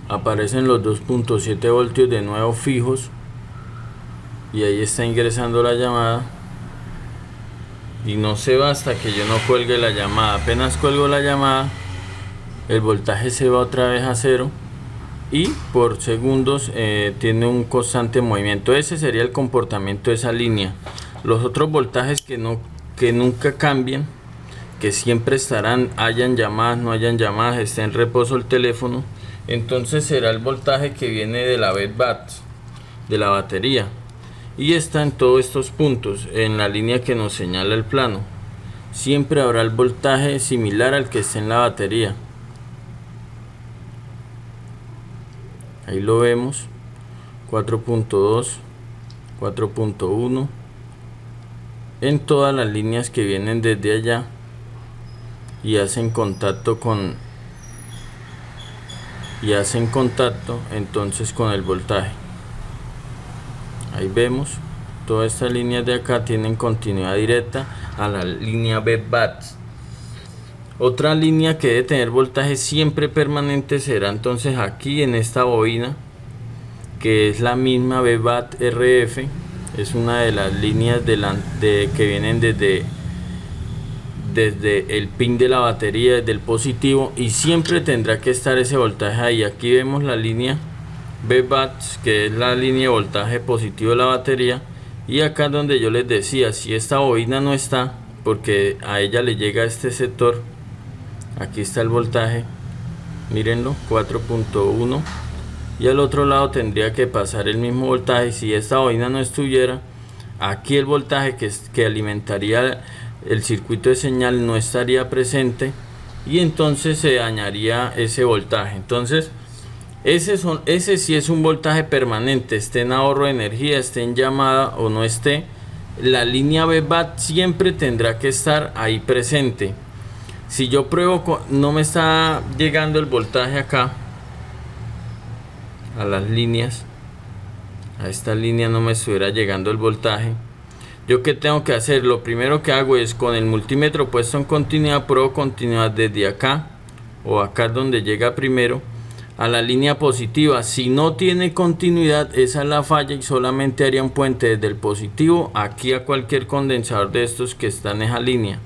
aparecen los 2.7 voltios de nuevo fijos y ahí está ingresando la llamada y no se va hasta que yo no cuelgue la llamada. Apenas cuelgo la llamada, el voltaje se va otra vez a cero y por segundos tiene un constante movimiento. Ese sería el comportamiento de esa línea. Los otros voltajes que nunca cambian, que siempre estarán, hayan llamadas, no hayan llamadas, esté en reposo el teléfono, entonces será el voltaje que viene de la BET-BAT, de la batería, y está en todos estos puntos, en la línea que nos señala el plano. Siempre habrá el voltaje similar al que está en la batería. Ahí lo vemos, 4.2, 4.1, en todas las líneas que vienen desde allá y hacen contacto entonces con el voltaje. Ahí vemos, todas estas líneas de acá tienen continuidad directa a la línea BET-BAT. Otra línea que debe tener voltaje siempre permanente será entonces aquí en esta bobina, que es la misma BET-BAT RF. Es una de las líneas que vienen desde el pin de la batería, desde el positivo, y siempre tendrá que estar ese voltaje ahí. Aquí vemos la línea BET-BAT, que es la línea de voltaje positivo de la batería, y acá donde yo les decía, si esta bobina no está, porque a ella le llega este sector, aquí está el voltaje, mírenlo, 4.1, y al otro lado tendría que pasar el mismo voltaje. Si esta bobina no estuviera, aquí el voltaje que alimentaría el circuito de señal no estaría presente y entonces se dañaría ese voltaje. Entonces ese sí es un voltaje permanente, esté en ahorro de energía, esté en llamada o no esté, la línea BET-BAT siempre tendrá que estar ahí presente. Si yo pruebo, no me está llegando el voltaje acá a las líneas, a esta línea no me estuviera llegando el voltaje, ¿yo qué tengo que hacer? Lo primero que hago es, con el multímetro puesto en continuidad, pruebo continuidad desde acá o acá donde llega primero a la línea positiva. Si no tiene continuidad, esa es la falla y solamente haría un puente desde el positivo aquí a cualquier condensador de estos que están en esa línea.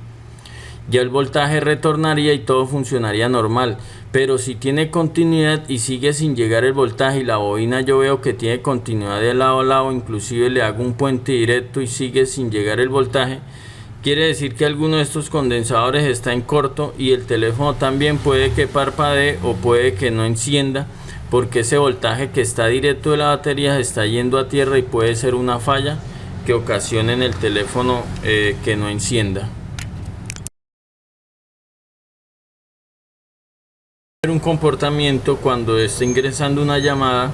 Ya el voltaje retornaría y todo funcionaría normal. Pero si tiene continuidad y sigue sin llegar el voltaje y la bobina yo veo que tiene continuidad de lado a lado, inclusive le hago un puente directo y sigue sin llegar el voltaje, quiere decir que alguno de estos condensadores está en corto y el teléfono también puede que parpadee o puede que no encienda, porque ese voltaje que está directo de la batería se está yendo a tierra y puede ser una falla que ocasione en el teléfono que no encienda. Un comportamiento cuando está ingresando una llamada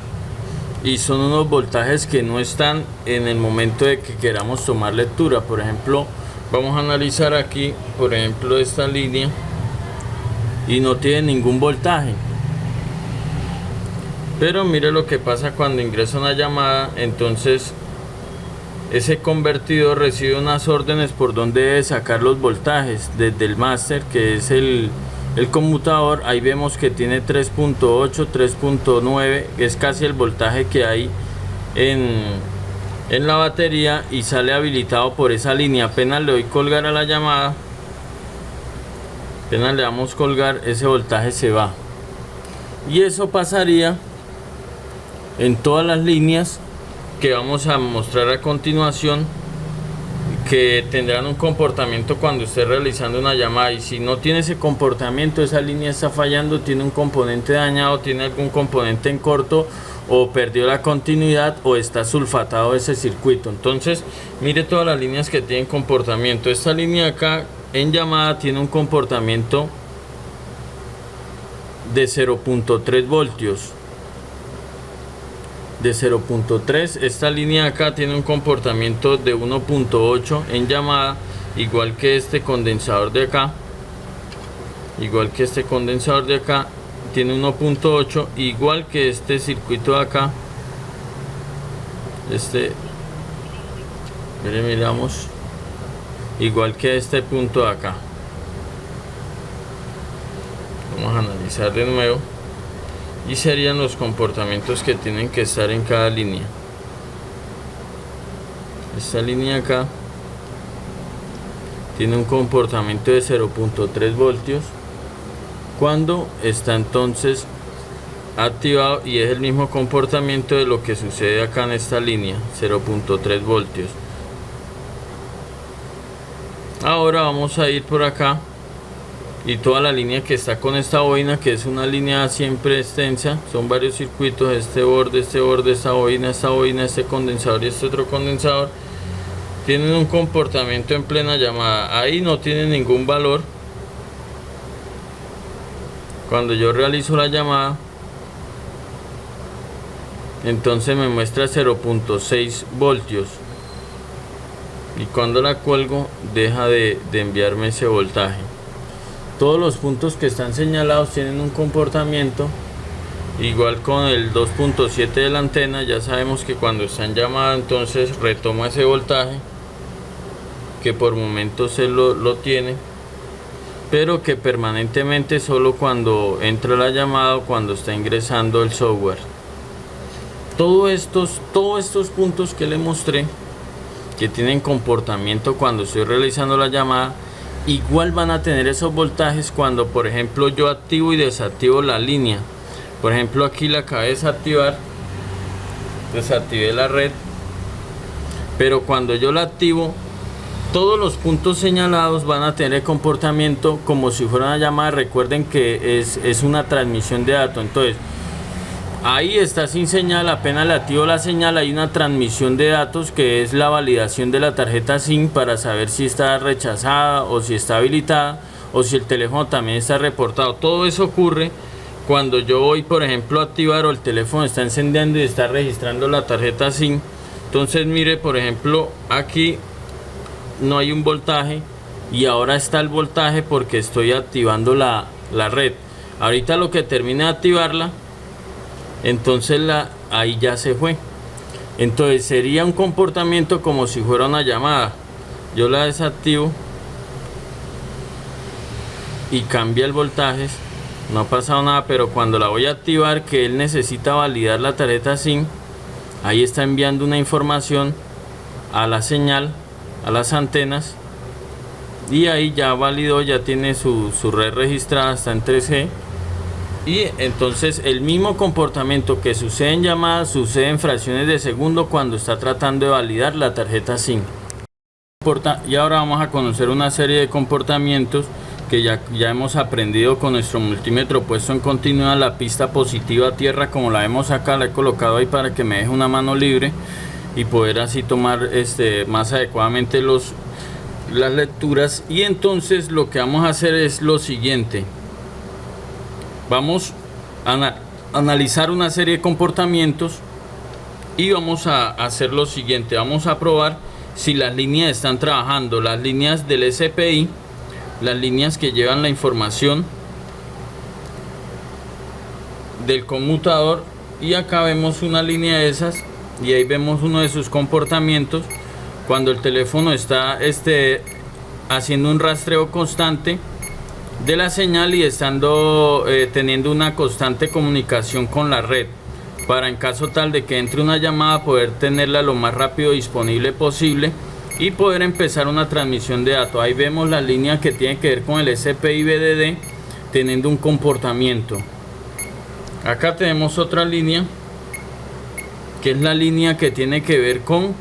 y son unos voltajes que no están en el momento de que queramos tomar lectura. Por ejemplo, vamos a analizar aquí, por ejemplo, esta línea y no tiene ningún voltaje, pero mire lo que pasa cuando ingresa una llamada. Entonces ese convertidor recibe unas órdenes por donde debe sacar los voltajes desde el máster, que es el conmutador. Ahí vemos que tiene 3.8, 3.9, es casi el voltaje que hay en en la batería y sale habilitado por esa línea. Apenas le doy colgar a la llamada, apenas le damos colgar, ese voltaje se va. Y eso pasaría en todas las líneas que vamos a mostrar a continuación, que tendrán un comportamiento cuando esté realizando una llamada. Y si no tiene ese comportamiento, esa línea está fallando, tiene un componente dañado, tiene algún componente en corto, o perdió la continuidad, o está sulfatado ese circuito. Entonces mire todas las líneas que tienen comportamiento. Esta línea acá en llamada tiene un comportamiento de 0.3 voltios, de 0.3. Esta línea acá tiene un comportamiento de 1.8 en llamada, igual que este condensador de acá, tiene 1.8, igual que este circuito de acá, miramos, igual que este punto de acá. Vamos a analizar de nuevo y serían los comportamientos que tienen que estar en cada línea. Esta línea acá tiene un comportamiento de 0.3 voltios cuando está entonces activado, y es el mismo comportamiento de lo que sucede acá en esta línea, 0.3 voltios. Ahora vamos a ir por acá y toda la línea que está con esta bobina, que es una línea siempre extensa, son varios circuitos, este borde, esta bobina, este condensador y este otro condensador, tienen un comportamiento en plena llamada. Ahí no tiene ningún valor. Cuando yo realizo la llamada, entonces me muestra 0.6 voltios, y cuando la cuelgo deja de enviarme ese voltaje. Todos los puntos que están señalados tienen un comportamiento igual. Con el 2.7 de la antena ya sabemos que cuando está en llamada entonces retoma ese voltaje, que por momentos él lo tiene, pero que permanentemente solo cuando entra la llamada o cuando está ingresando el software. Todos estos puntos que le mostré, que tienen comportamiento cuando estoy realizando la llamada, igual van a tener esos voltajes cuando, por ejemplo, yo activo y desactivo la línea. Por ejemplo, aquí la acabé de desactivar, desactivé la red, pero cuando yo la activo, todos los puntos señalados van a tener comportamiento como si fuera una llamada. Recuerden que es una transmisión de datos. Entonces ahí está sin señal, apenas le activo la señal, hay una transmisión de datos que es la validación de la tarjeta SIM para saber si está rechazada o si está habilitada, o si el teléfono también está reportado. Todo eso ocurre cuando yo voy, por ejemplo, a activar, o el teléfono está encendiendo y está registrando la tarjeta SIM. Entonces mire, por ejemplo, aquí no hay un voltaje y ahora está el voltaje porque estoy activando la red. Ahorita lo que termine de activarla, entonces ahí ya se fue. Entonces sería un comportamiento como si fuera una llamada. Yo la desactivo y cambia el voltaje, no ha pasado nada, pero cuando la voy a activar, que él necesita validar la tarjeta SIM, ahí está enviando una información a la señal, a las antenas, y ahí ya validó, ya tiene su red registrada, está en 3G. Y entonces el mismo comportamiento que sucede en llamadas sucede en fracciones de segundo cuando está tratando de validar la tarjeta SIM. Y ahora vamos a conocer una serie de comportamientos que ya hemos aprendido con nuestro multímetro puesto en continuidad. La pista positiva a tierra, como la vemos acá, la he colocado ahí para que me deje una mano libre y poder así tomar más adecuadamente las lecturas. Y entonces lo que vamos a hacer es lo siguiente: vamos a analizar una serie de comportamientos y vamos a hacer lo siguiente. Vamos a probar si las líneas están trabajando, las líneas del SPI, las líneas que llevan la información del conmutador. Y acá vemos una línea de esas y ahí vemos uno de sus comportamientos cuando el teléfono está haciendo un rastreo constante de la señal y estando teniendo una constante comunicación con la red. para en caso tal de que entre una llamada poder tenerla lo más rápido disponible posible y poder empezar una transmisión de datos. Ahí vemos la línea que tiene que ver con el SPI-BDD teniendo un comportamiento. Acá tenemos otra línea que es la línea que tiene que ver con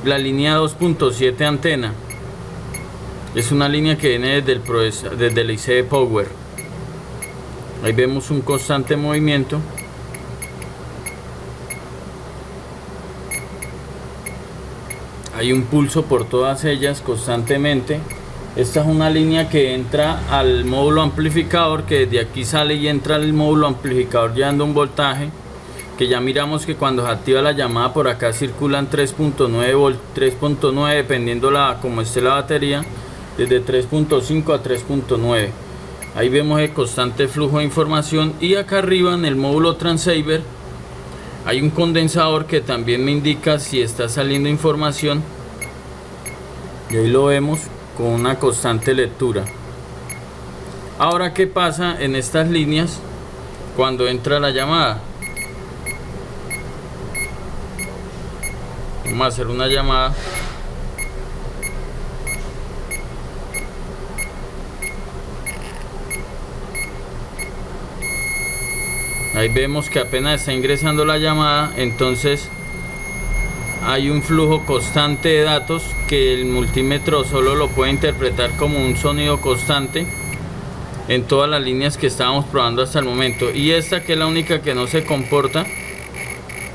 la línea 2.7 antena. Es una línea que viene desde el IC de Power. Ahí vemos un constante movimiento. Hay un pulso por todas ellas constantemente. Esta es una línea que entra al módulo amplificador, que desde aquí sale y entra al módulo amplificador llevando un voltaje, que ya miramos que cuando se activa la llamada por acá circulan 3.9 volt, 3.9 dependiendo como esté la batería, desde 3.5 a 3.9. Ahí vemos el constante flujo de información, y acá arriba en el módulo transceiver hay un condensador que también me indica si está saliendo información, y ahí lo vemos con una constante lectura. Ahora, ¿qué pasa en estas líneas cuando entra la llamada? Vamos a hacer una llamada. Ahí vemos que apenas está ingresando la llamada, entonces hay un flujo constante de datos que el multímetro solo lo puede interpretar como un sonido constante en todas las líneas que estábamos probando hasta el momento. Y esta, que es la única que no se comporta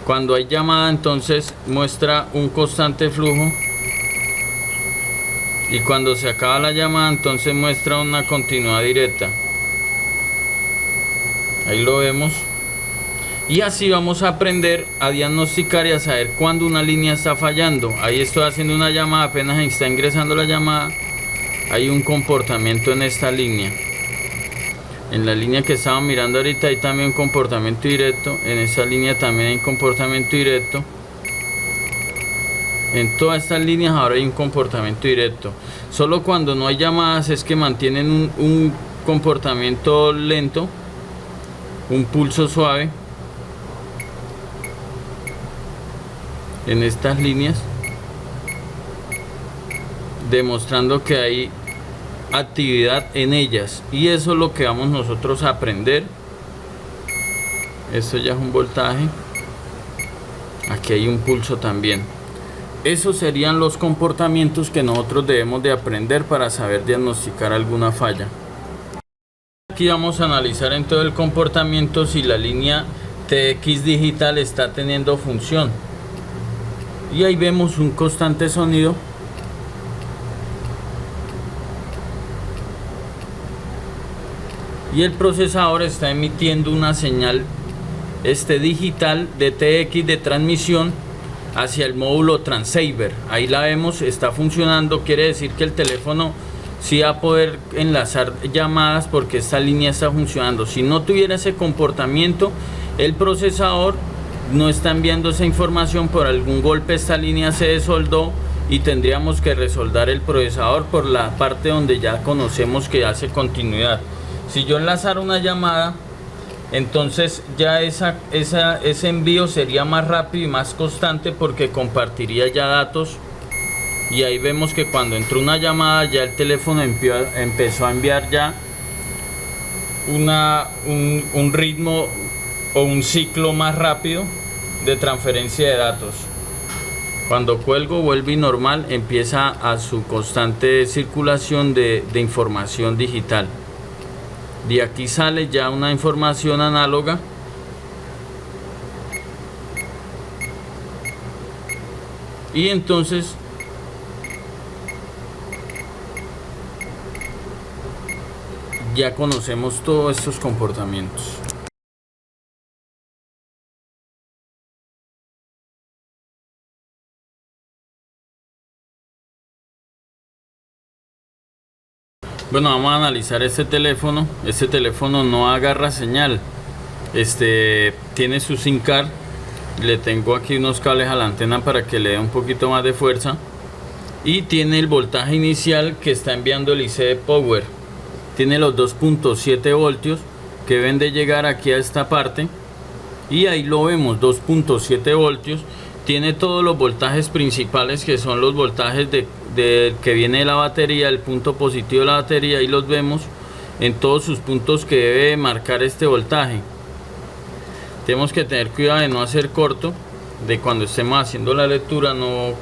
cuando hay llamada, entonces muestra un constante flujo, y cuando se acaba la llamada entonces muestra una continuidad directa. Ahí lo vemos. Y así vamos a aprender a diagnosticar y a saber cuándo una línea está fallando. Ahí estoy haciendo una llamada, apenas está ingresando la llamada, hay un comportamiento en esta línea. En la línea que estaba mirando ahorita hay también un comportamiento directo. En esta línea también hay un comportamiento directo. En todas estas líneas ahora hay un comportamiento directo. Solo cuando no hay llamadas es que mantienen un comportamiento lento, un pulso suave. En estas líneas, demostrando que hay actividad en ellas, y eso es lo que vamos nosotros a aprender. Esto ya es un voltaje, aquí hay un pulso también. Esos serían los comportamientos que nosotros debemos de aprender para saber diagnosticar alguna falla. Aquí vamos a analizar en todo el comportamiento si la línea TX digital está teniendo función. Y ahí vemos un constante sonido. Y el procesador está emitiendo una señal digital de TX de transmisión hacia el módulo transceiver. Ahí la vemos, está funcionando. Quiere decir que el teléfono sí va a poder enlazar llamadas porque esta línea está funcionando. Si no tuviera ese comportamiento, el procesador no está enviando esa información. Por algún golpe esta línea se desoldó y tendríamos que resoldar el procesador por la parte donde ya conocemos que hace continuidad. Si yo enlazara una llamada, entonces ya ese envío sería más rápido y más constante porque compartiría ya datos. Y ahí vemos que cuando entró una llamada ya el teléfono empezó a enviar ya un ritmo o un ciclo más rápido de transferencia de datos. Cuando cuelgo vuelve normal, empieza a su constante circulación de información digital. De aquí sale ya una información análoga y entonces ya conocemos todos estos comportamientos. Bueno, vamos a analizar este teléfono. Este teléfono no agarra señal. Tiene su SIM card. Le tengo aquí unos cables a la antena para que le dé un poquito más de fuerza. Y tiene el voltaje inicial que está enviando el IC de Power. Tiene los 2.7 voltios que deben de llegar aquí a esta parte. y ahí lo vemos, 2.7 voltios. Tiene todos los voltajes principales, que son los voltajes de que viene de la batería, el punto positivo de la batería, y los vemos en todos sus puntos que debe marcar este voltaje. Tenemos que tener cuidado de no hacer corto, de cuando estemos haciendo la lectura no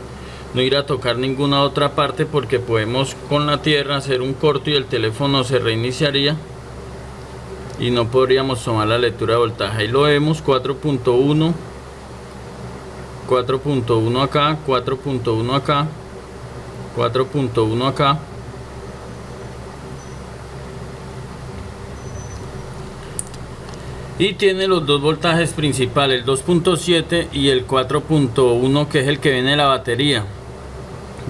ir a tocar ninguna otra parte, porque podemos con la tierra hacer un corto y el teléfono se reiniciaría y no podríamos tomar la lectura de voltaje. Ahí lo vemos, 4.1, 4.1 acá, 4.1 acá, 4.1 acá. Y tiene los dos voltajes principales, el 2.7 y el 4.1, que es el que viene de la batería.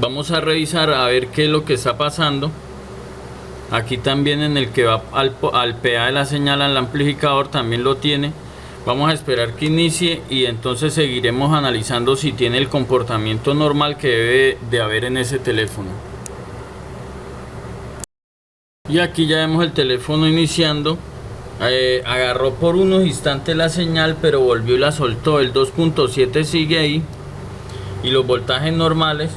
Vamos a revisar a ver qué es lo que está pasando. Aquí también en el que va al PA de la señal, al amplificador, también lo tiene. Vamos a esperar que inicie y entonces seguiremos analizando si tiene el comportamiento normal que debe de haber en ese teléfono. Y aquí ya vemos el teléfono iniciando. Agarró por unos instantes la señal, pero volvió y la soltó. El 2.7 sigue ahí y los voltajes normales,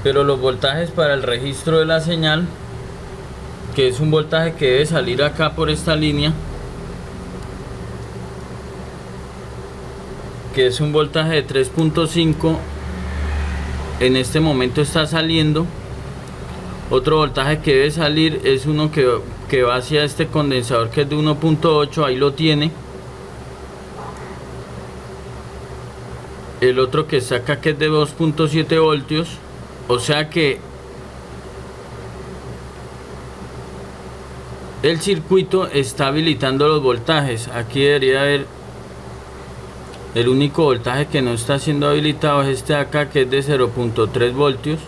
pero los voltajes para el registro de la señal, que es un voltaje que debe salir acá por esta línea, que es un voltaje de 3.5, en este momento está saliendo. Otro voltaje que debe salir es uno que va hacia este condensador, que es de 1.8, ahí lo tiene. El otro que está acá, que es de 2.7 voltios, o sea que el circuito está habilitando los voltajes. Aquí debería haber, el único voltaje que no está siendo habilitado es este de acá, que es de 0.3 voltios.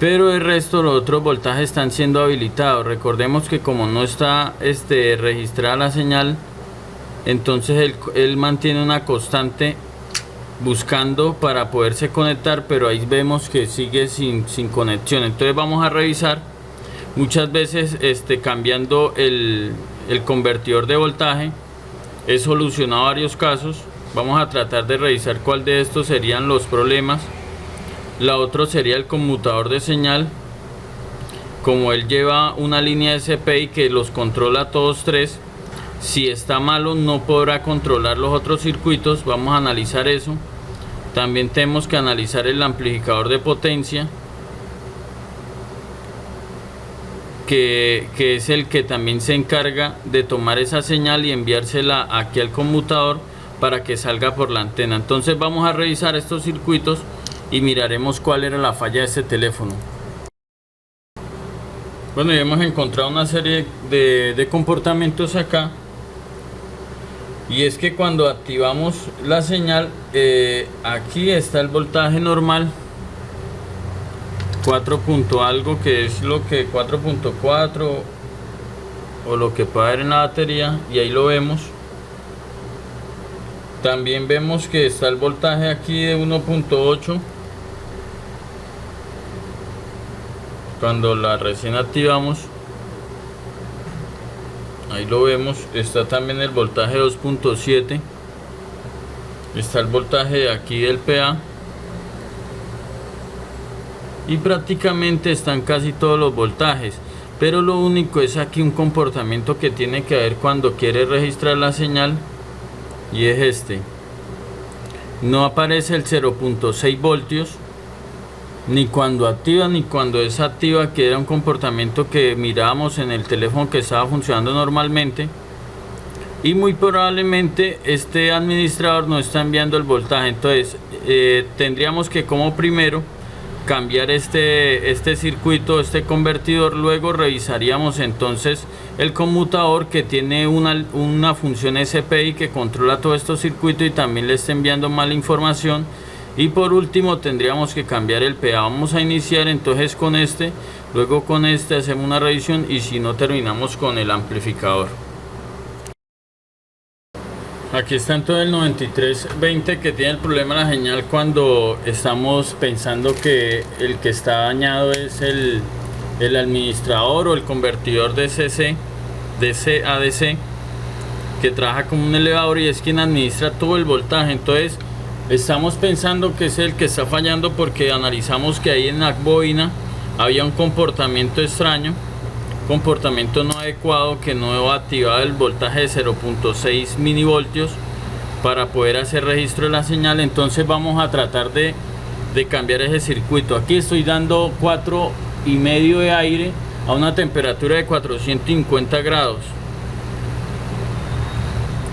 Pero el resto, los otros voltajes están siendo habilitados. Recordemos que como no está registrada la señal, entonces él mantiene una constante buscando para poderse conectar, pero ahí vemos que sigue sin conexión. Entonces vamos a revisar. Muchas veces cambiando el convertidor de voltaje he solucionado varios casos. Vamos a tratar de revisar cuál de estos serían los problemas. La otra sería el conmutador de señal. Como él lleva una línea SPI que los controla todos tres, si está malo no podrá controlar los otros circuitos. Vamos a analizar eso. También tenemos que analizar el amplificador de potencia, que es el que también se encarga de tomar esa señal y enviársela aquí al conmutador para que salga por la antena. Entonces vamos a revisar estos circuitos y miraremos cuál era la falla de este teléfono. Bueno, ya hemos encontrado una serie de comportamientos acá, y es que cuando activamos la señal, aquí está el voltaje normal, 4 punto algo, que es lo que 4.4 o lo que puede haber en la batería, y ahí lo vemos. También vemos que está el voltaje aquí de 1.8 cuando la recién activamos. Ahí lo vemos. Está también el voltaje 2.7. Está el voltaje aquí del PA. Y prácticamente están casi todos los voltajes. Pero lo único es aquí un comportamiento que tiene que haber cuando quiere registrar la señal. Y es no aparece el 0.6 voltios ni cuando activa ni cuando desactiva, que era un comportamiento que mirábamos en el teléfono que estaba funcionando normalmente, y muy probablemente este administrador no está enviando el voltaje. Entonces tendríamos que, como primero, cambiar este circuito, este convertidor. Luego revisaríamos entonces el conmutador, que tiene una función SPI que controla todos estos circuitos y también le está enviando mala información. Y por último tendríamos que cambiar el PA. Vamos a iniciar entonces con luego con hacemos una revisión, y si no, terminamos con el amplificador. Aquí está entonces el 9320, que tiene el problema de la señal cuando estamos pensando que el que está dañado es el administrador o el convertidor de DC a DC. que trabaja como un elevador y es quien administra todo el voltaje. Entonces estamos pensando que es el que está fallando porque analizamos que ahí en la bobina había un comportamiento extraño, comportamiento no adecuado, que no activaba el voltaje de 0.6 milivoltios para poder hacer registro de la señal. Entonces vamos a tratar de cambiar ese circuito. Aquí estoy dando 4,5 de aire a una temperatura de 450 grados.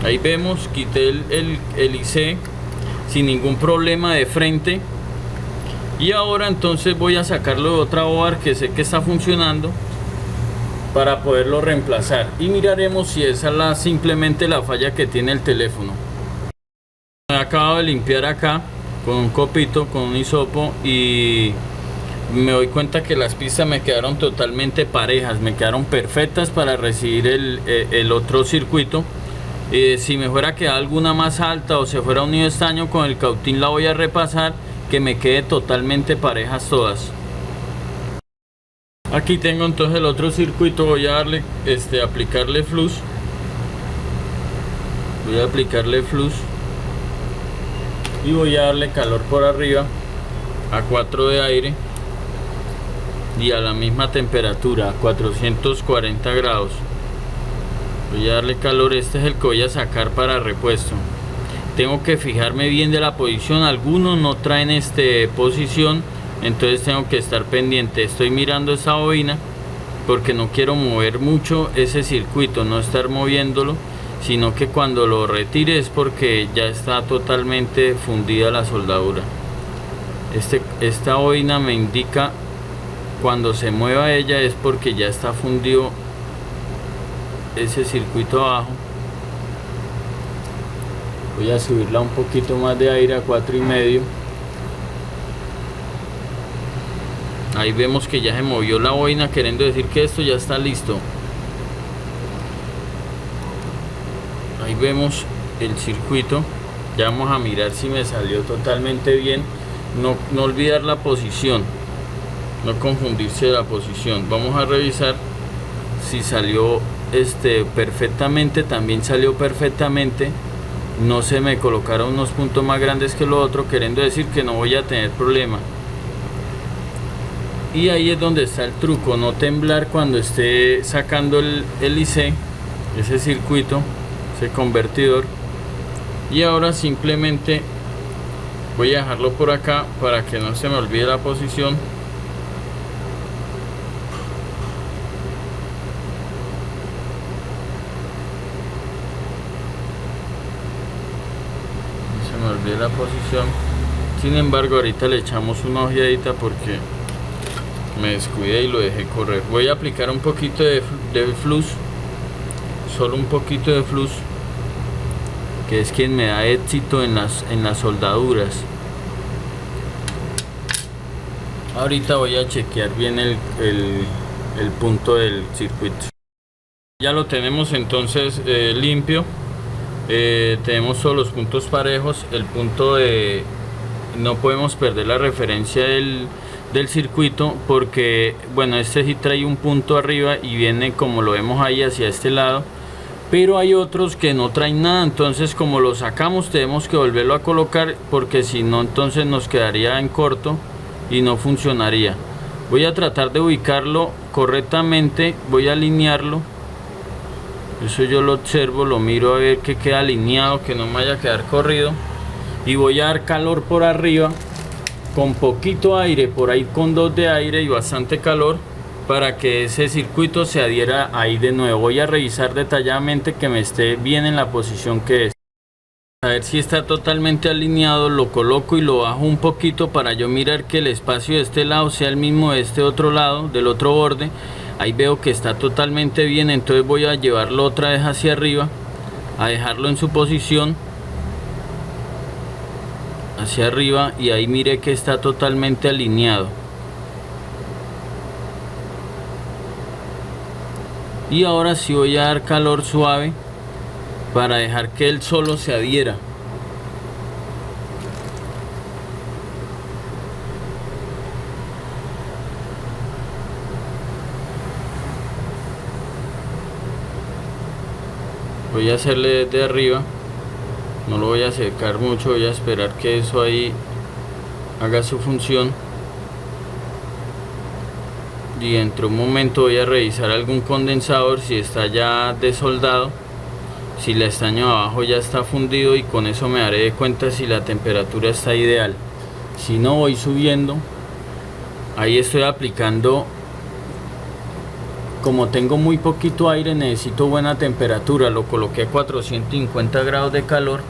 Ahí vemos, quité el IC sin ningún problema de frente. Y ahora entonces voy a sacarlo de otra OAR que sé que está funcionando para poderlo reemplazar. Y miraremos si esa es simplemente la falla que tiene el teléfono. Me acabo de limpiar acá con un copito, con un hisopo, y me doy cuenta que las pistas me quedaron totalmente parejas, me quedaron perfectas para recibir el otro circuito. Si me fuera a quedar alguna más alta o se fuera unido estaño, con el cautín la voy a repasar, que me quede totalmente parejas todas. Aquí tengo entonces el otro circuito. Voy a darle aplicarle flux. Voy a aplicarle flux y voy a darle calor por arriba a 4 de aire y a la misma temperatura, a 440 grados. Voy a darle calor. Este es el que voy a sacar para repuesto. Tengo que fijarme bien de la posición. Algunos no traen posición, entonces tengo que estar pendiente. Estoy mirando esa bobina porque no quiero mover mucho ese circuito, no estar moviéndolo, sino que cuando lo retire es porque ya está totalmente fundida la soldadura. Esta bobina me indica cuando se mueva ella es porque ya está fundido ese circuito abajo. Voy a subirla un poquito más de aire a 4,5. Ahí vemos que ya se movió la bobina, queriendo decir que esto ya está listo. Ahí vemos el circuito. Ya vamos a mirar si me salió totalmente bien. No olvidar la posición, no confundirse de la posición. Vamos a revisar si salió perfectamente. También salió perfectamente. No se me colocaron unos puntos más grandes que lo otro, queriendo decir que no voy a tener problema. Y ahí es donde está el truco, no temblar cuando esté sacando el IC, ese circuito, ese convertidor. Y ahora simplemente voy a dejarlo por acá para que no se me olvide la posición. No se me olvide la posición. Sin embargo, ahorita le echamos una ojeadita porque me descuidé y lo dejé correr. Voy a aplicar un poquito de flux, solo un poquito de flux, que es quien me da éxito en las soldaduras. Ahorita voy a chequear bien el punto del circuito. Ya lo tenemos entonces limpio. Tenemos todos los puntos parejos. El punto no podemos perder la referencia del circuito, porque bueno, sí trae un punto arriba y viene, como lo vemos ahí, hacia este lado, pero hay otros que no traen nada. Entonces, como lo sacamos, tenemos que volverlo a colocar, porque si no, entonces nos quedaría en corto y no funcionaría. Voy a tratar de ubicarlo correctamente, voy a alinearlo. Eso yo lo observo, lo miro a ver que queda alineado, que no me vaya a quedar corrido, y voy a dar calor por arriba con poquito aire, por ahí con 2 de aire y bastante calor, para que ese circuito se adhiera ahí de nuevo. Voy a revisar detalladamente que me esté bien en la posición que es. A ver si está totalmente alineado. Lo coloco y lo bajo un poquito para yo mirar que el espacio de este lado sea el mismo de este otro lado, del otro borde. Ahí veo que está totalmente bien, entonces voy a llevarlo otra vez hacia arriba, a dejarlo en su posición hacia arriba, y ahí mire que está totalmente alineado. Y ahora sí voy a dar calor suave para dejar que él solo se adhiera. Voy a hacerle desde arriba, no lo voy a acercar mucho, voy a esperar que eso ahí haga su función. Y dentro de un momento voy a revisar algún condensador si está ya desoldado, si el estaño abajo ya está fundido, y con eso me daré cuenta si la temperatura está ideal. Si no, voy subiendo. Ahí estoy aplicando, como tengo muy poquito aire, necesito buena temperatura, lo coloqué a 450 grados de calor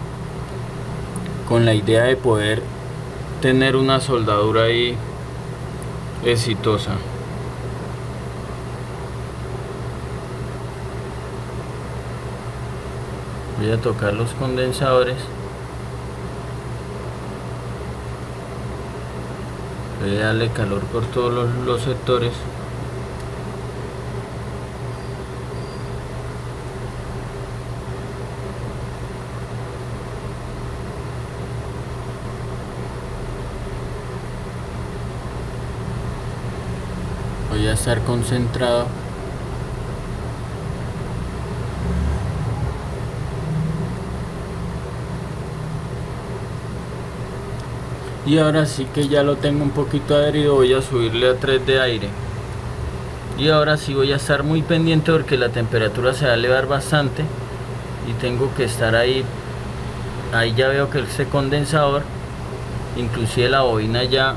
con la idea de poder tener una soldadura ahí exitosa. Voy a tocar los condensadores. Voy a darle calor por todos los sectores. Voy a estar concentrado. Y ahora sí que ya lo tengo un poquito adherido, voy a subirle a 3 de aire. Y ahora sí voy a estar muy pendiente porque la temperatura se va a elevar bastante y tengo que estar ahí. Ahí ya veo que este condensador, inclusive la bobina, ya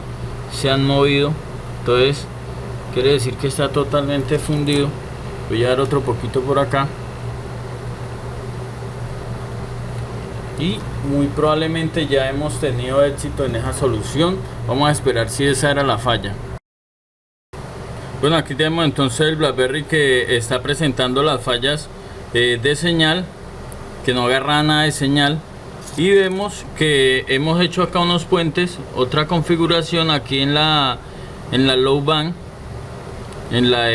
se han movido, entonces quiere decir que está totalmente fundido. Voy a dar otro poquito por acá y muy probablemente ya hemos tenido éxito en esa solución. Vamos a esperar si esa era la falla. Bueno, aquí tenemos entonces el BlackBerry que está presentando las fallas de señal, que no agarra nada de señal, y vemos que hemos hecho acá unos puentes, otra configuración aquí en la low band, en la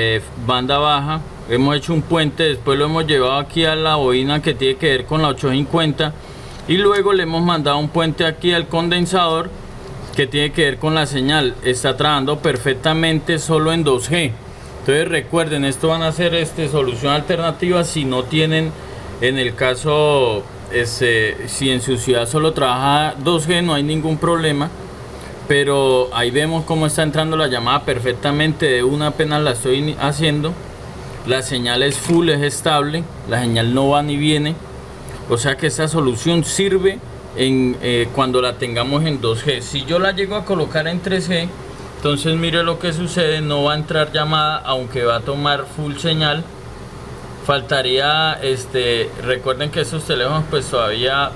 banda baja. Hemos hecho un puente, después lo hemos llevado aquí a la bobina que tiene que ver con la 850, y luego le hemos mandado un puente aquí al condensador que tiene que ver con la señal. Está trabajando perfectamente solo en 2G. Entonces recuerden, esto van a ser solución alternativa si no tienen, en el caso si en su ciudad solo trabaja 2G, no hay ningún problema. Pero ahí vemos cómo está entrando la llamada perfectamente, de una apenas la estoy haciendo. La señal es full, es estable, la señal no va ni viene. O sea que esta solución sirve cuando la tengamos en 2G. Si yo la llego a colocar en 3G, entonces mire lo que sucede, no va a entrar llamada, aunque va a tomar full señal. Faltaría, recuerden que estos teléfonos pues todavía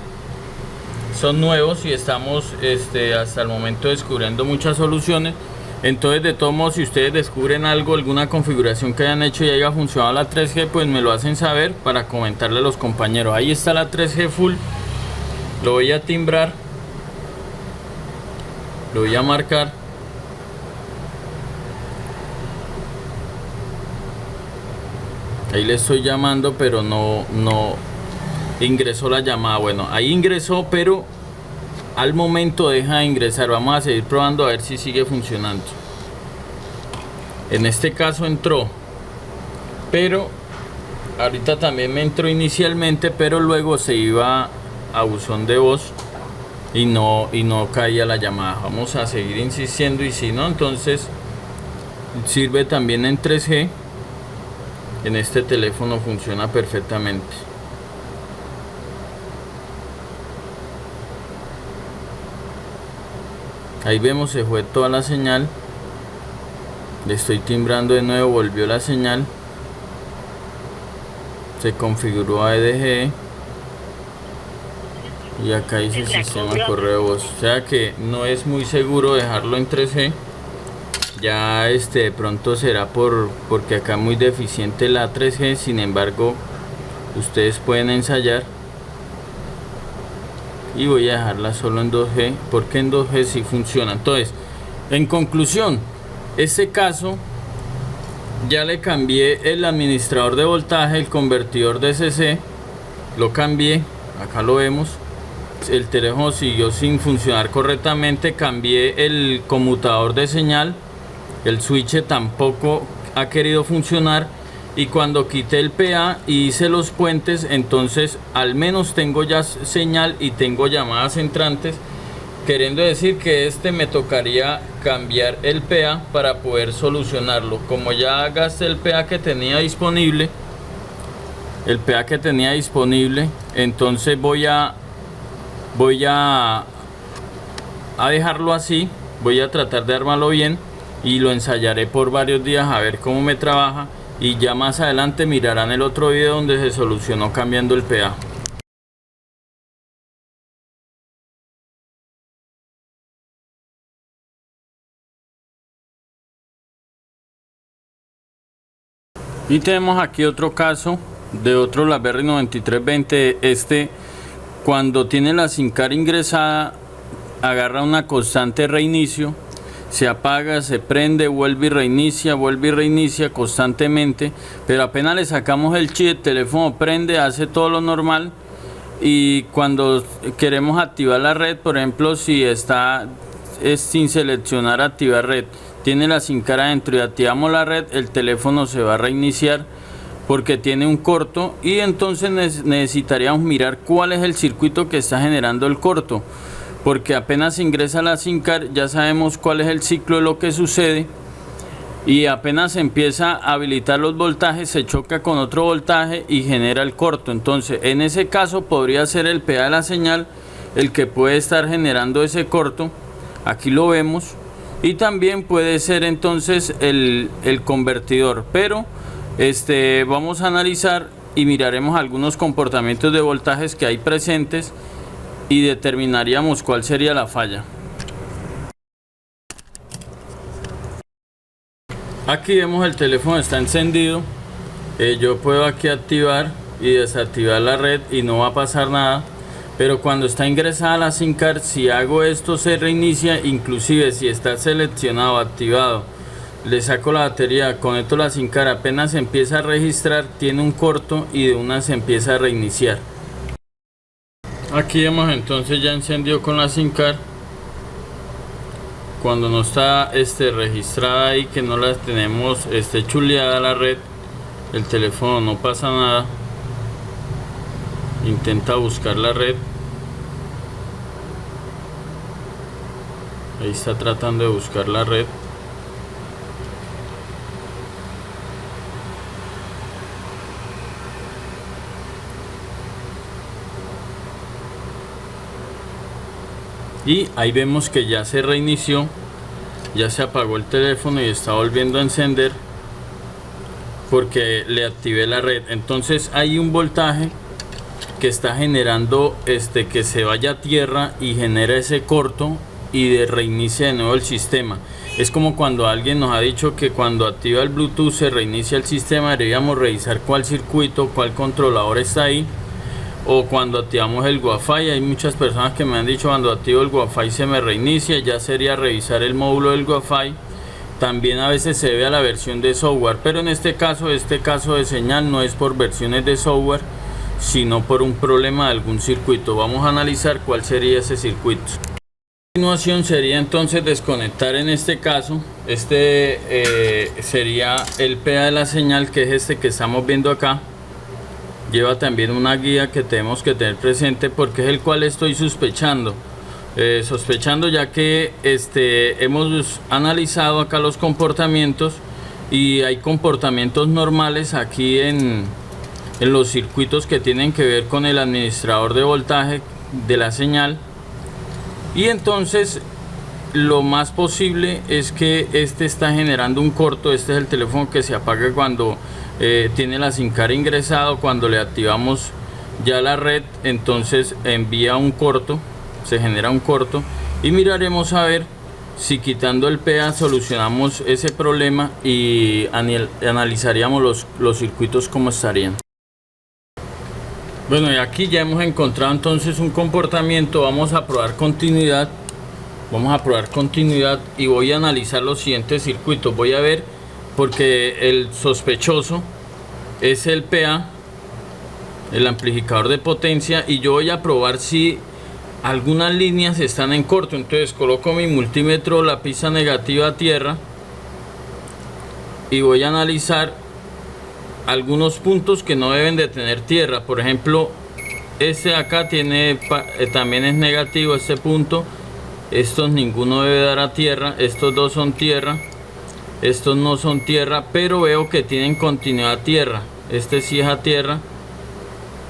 son nuevos y estamos hasta el momento descubriendo muchas soluciones. Entonces, de todos modos, si ustedes descubren algo, alguna configuración que hayan hecho y haya funcionado la 3G, pues me lo hacen saber para comentarle a los compañeros. Ahí está la 3G full. Lo voy a timbrar, lo voy a marcar. Ahí le estoy llamando, pero no ingresó la llamada. Bueno, ahí ingresó, pero al momento deja de ingresar. Vamos a seguir probando a ver si sigue funcionando. En este caso entró, pero ahorita también me entró inicialmente, pero luego se iba a buzón de voz y no caía la llamada. Vamos a seguir insistiendo, y si no, entonces sirve también en 3G. En este teléfono funciona perfectamente. Ahí vemos, se fue toda la señal. Le estoy timbrando de nuevo, volvió la señal. Se configuró a EDG. Y acá dice sistema correo de voz. O sea que no es muy seguro dejarlo en 3G. Ya de pronto será porque acá es muy deficiente la 3G. Sin embargo, ustedes pueden ensayar. Y voy a dejarla solo en 2G, porque en 2G sí funciona. Entonces, en conclusión, este caso ya le cambié el administrador de voltaje, el convertidor de DC, lo cambié, acá lo vemos. El teléfono siguió sin funcionar correctamente. Cambié el conmutador de señal, el switch tampoco ha querido funcionar, y cuando quité el PA y hice los puentes, entonces al menos tengo ya señal y tengo llamadas entrantes, queriendo decir que me tocaría cambiar el PA para poder solucionarlo. Como ya gasté el PA que tenía disponible, entonces voy a dejarlo así. Voy a tratar de armarlo bien y lo ensayaré por varios días a ver cómo me trabaja, y ya más adelante mirarán el otro video donde se solucionó cambiando el PA. Y tenemos aquí otro caso de otro BlackBerry 9320. Cuando tiene la SIM card ingresada, agarra una constante reinicio, se apaga, se prende, vuelve y reinicia constantemente, pero apenas le sacamos el chip, el teléfono prende, hace todo lo normal, y cuando queremos activar la red, por ejemplo, si es sin seleccionar activar red, tiene la SIM card adentro y activamos la red, el teléfono se va a reiniciar porque tiene un corto, y entonces necesitaríamos mirar cuál es el circuito que está generando el corto, porque apenas ingresa la SIM card ya sabemos cuál es el ciclo de lo que sucede, y apenas empieza a habilitar los voltajes se choca con otro voltaje y genera el corto. Entonces en ese caso podría ser el PA de la señal el que puede estar generando ese corto, aquí lo vemos, y también puede ser entonces el convertidor, pero vamos a analizar y miraremos algunos comportamientos de voltajes que hay presentes y determinaríamos cuál sería la falla. Aquí vemos el teléfono está encendido, yo puedo aquí activar y desactivar la red y no va a pasar nada, pero cuando está ingresada la SIM card, si hago esto se reinicia, inclusive si está seleccionado, activado, le saco la batería, conecto la SIM card, apenas se empieza a registrar, tiene un corto y de una se empieza a reiniciar. Aquí vemos entonces ya encendió con la SIM card. Cuando no está registrada y que no la tenemos chuleada la red, el teléfono no pasa nada. Intenta buscar la red. Ahí está tratando de buscar la red. Y ahí vemos que ya se reinició, ya se apagó el teléfono y está volviendo a encender porque le activé la red. Entonces hay un voltaje que está generando que se vaya a tierra y genera ese corto y reinicia de nuevo el sistema. Es como cuando alguien nos ha dicho que cuando activa el Bluetooth se reinicia el sistema. Deberíamos revisar cuál circuito, cuál controlador está ahí. O cuando activamos el Wi-Fi, hay muchas personas que me han dicho cuando activo el Wi-Fi se me reinicia. Ya sería revisar el módulo del Wi-Fi. También a veces se ve a la versión de software, pero en este caso de señal no es por versiones de software, sino por un problema de algún circuito. Vamos a analizar cuál sería ese circuito. A continuación sería entonces desconectar, en este caso sería el PA de la señal, que es que estamos viendo acá. Lleva también una guía que tenemos que tener presente porque es el cual estoy sospechando, ya que hemos analizado acá los comportamientos y hay comportamientos normales aquí en los circuitos que tienen que ver con el administrador de voltaje de la señal, y entonces lo más posible es que está generando un corto. Este es el teléfono que se apaga cuando tiene la SIM card ingresado. Cuando le activamos ya la red, entonces envía un corto, se genera un corto, y miraremos a ver si quitando el PA solucionamos ese problema y analizaríamos los circuitos como estarían. Bueno, y aquí ya hemos encontrado entonces un comportamiento. Vamos a probar continuidad y voy a analizar los siguientes circuitos. Voy a ver, porque el sospechoso es el PA, el amplificador de potencia, y yo voy a probar si algunas líneas están en corto. Entonces coloco mi multímetro, la pista negativa a tierra, y voy a analizar algunos puntos que no deben de tener tierra. Por ejemplo, este de acá tiene también es negativo este punto. Estos ninguno debe dar a tierra. Estos dos son tierra. Estos no son tierra, pero veo que tienen continuidad a tierra. Este sí es a tierra.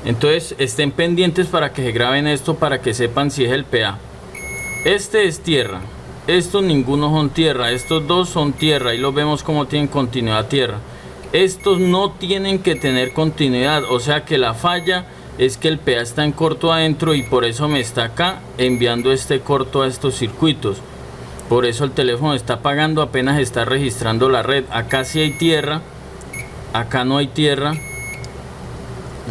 Entonces estén pendientes para que se graben esto, para que sepan si es el PA. Este es tierra. Estos ninguno son tierra. Estos dos son tierra. Y los vemos como tienen continuidad a tierra. Estos no tienen que tener continuidad. O sea que la falla es que el PA está en corto adentro y por eso me está acá enviando este corto a estos circuitos. Por eso el teléfono está apagando apenas está registrando la red. Acá sí hay tierra. Acá no hay tierra.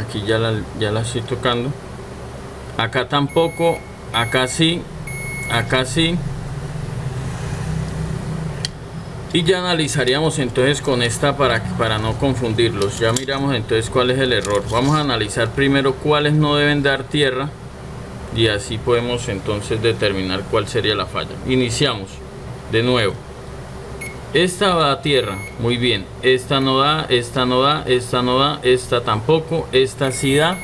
Aquí ya la estoy tocando. Acá tampoco. Acá sí. Acá sí. Y ya analizaríamos entonces con esta para no confundirlos. Ya miramos entonces cuál es el error. Vamos a analizar primero cuáles no deben dar tierra. Y así podemos entonces determinar cuál sería la falla. Iniciamos de nuevo. Esta va a tierra, muy bien. Esta no da, esta no da, esta no da, esta tampoco, esta sí da.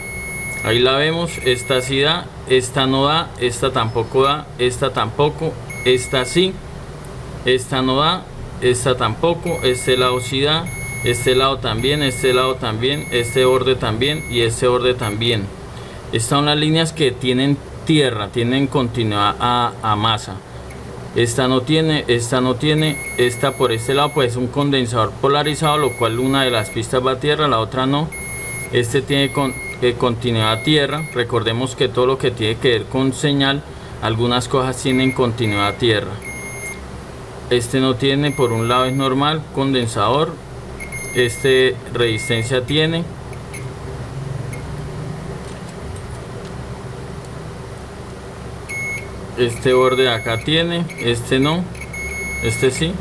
Ahí la vemos, esta sí da, esta no da, esta tampoco da, esta tampoco, esta sí, esta no da, esta tampoco, este lado sí da, este lado también, este lado también, este borde también y este borde también. Estas son las líneas que tienen tierra, tienen continuidad a masa. Esta no tiene, esta no tiene, esta por este lado pues es un condensador polarizado, lo cual una de las pistas va a tierra, la otra no. Este tiene continuidad a tierra. Recordemos que todo lo que tiene que ver con señal, algunas cosas tienen continuidad a tierra. Este no tiene, por un lado es normal, condensador. Este resistencia tiene. Este borde de acá tiene, este no, este sí,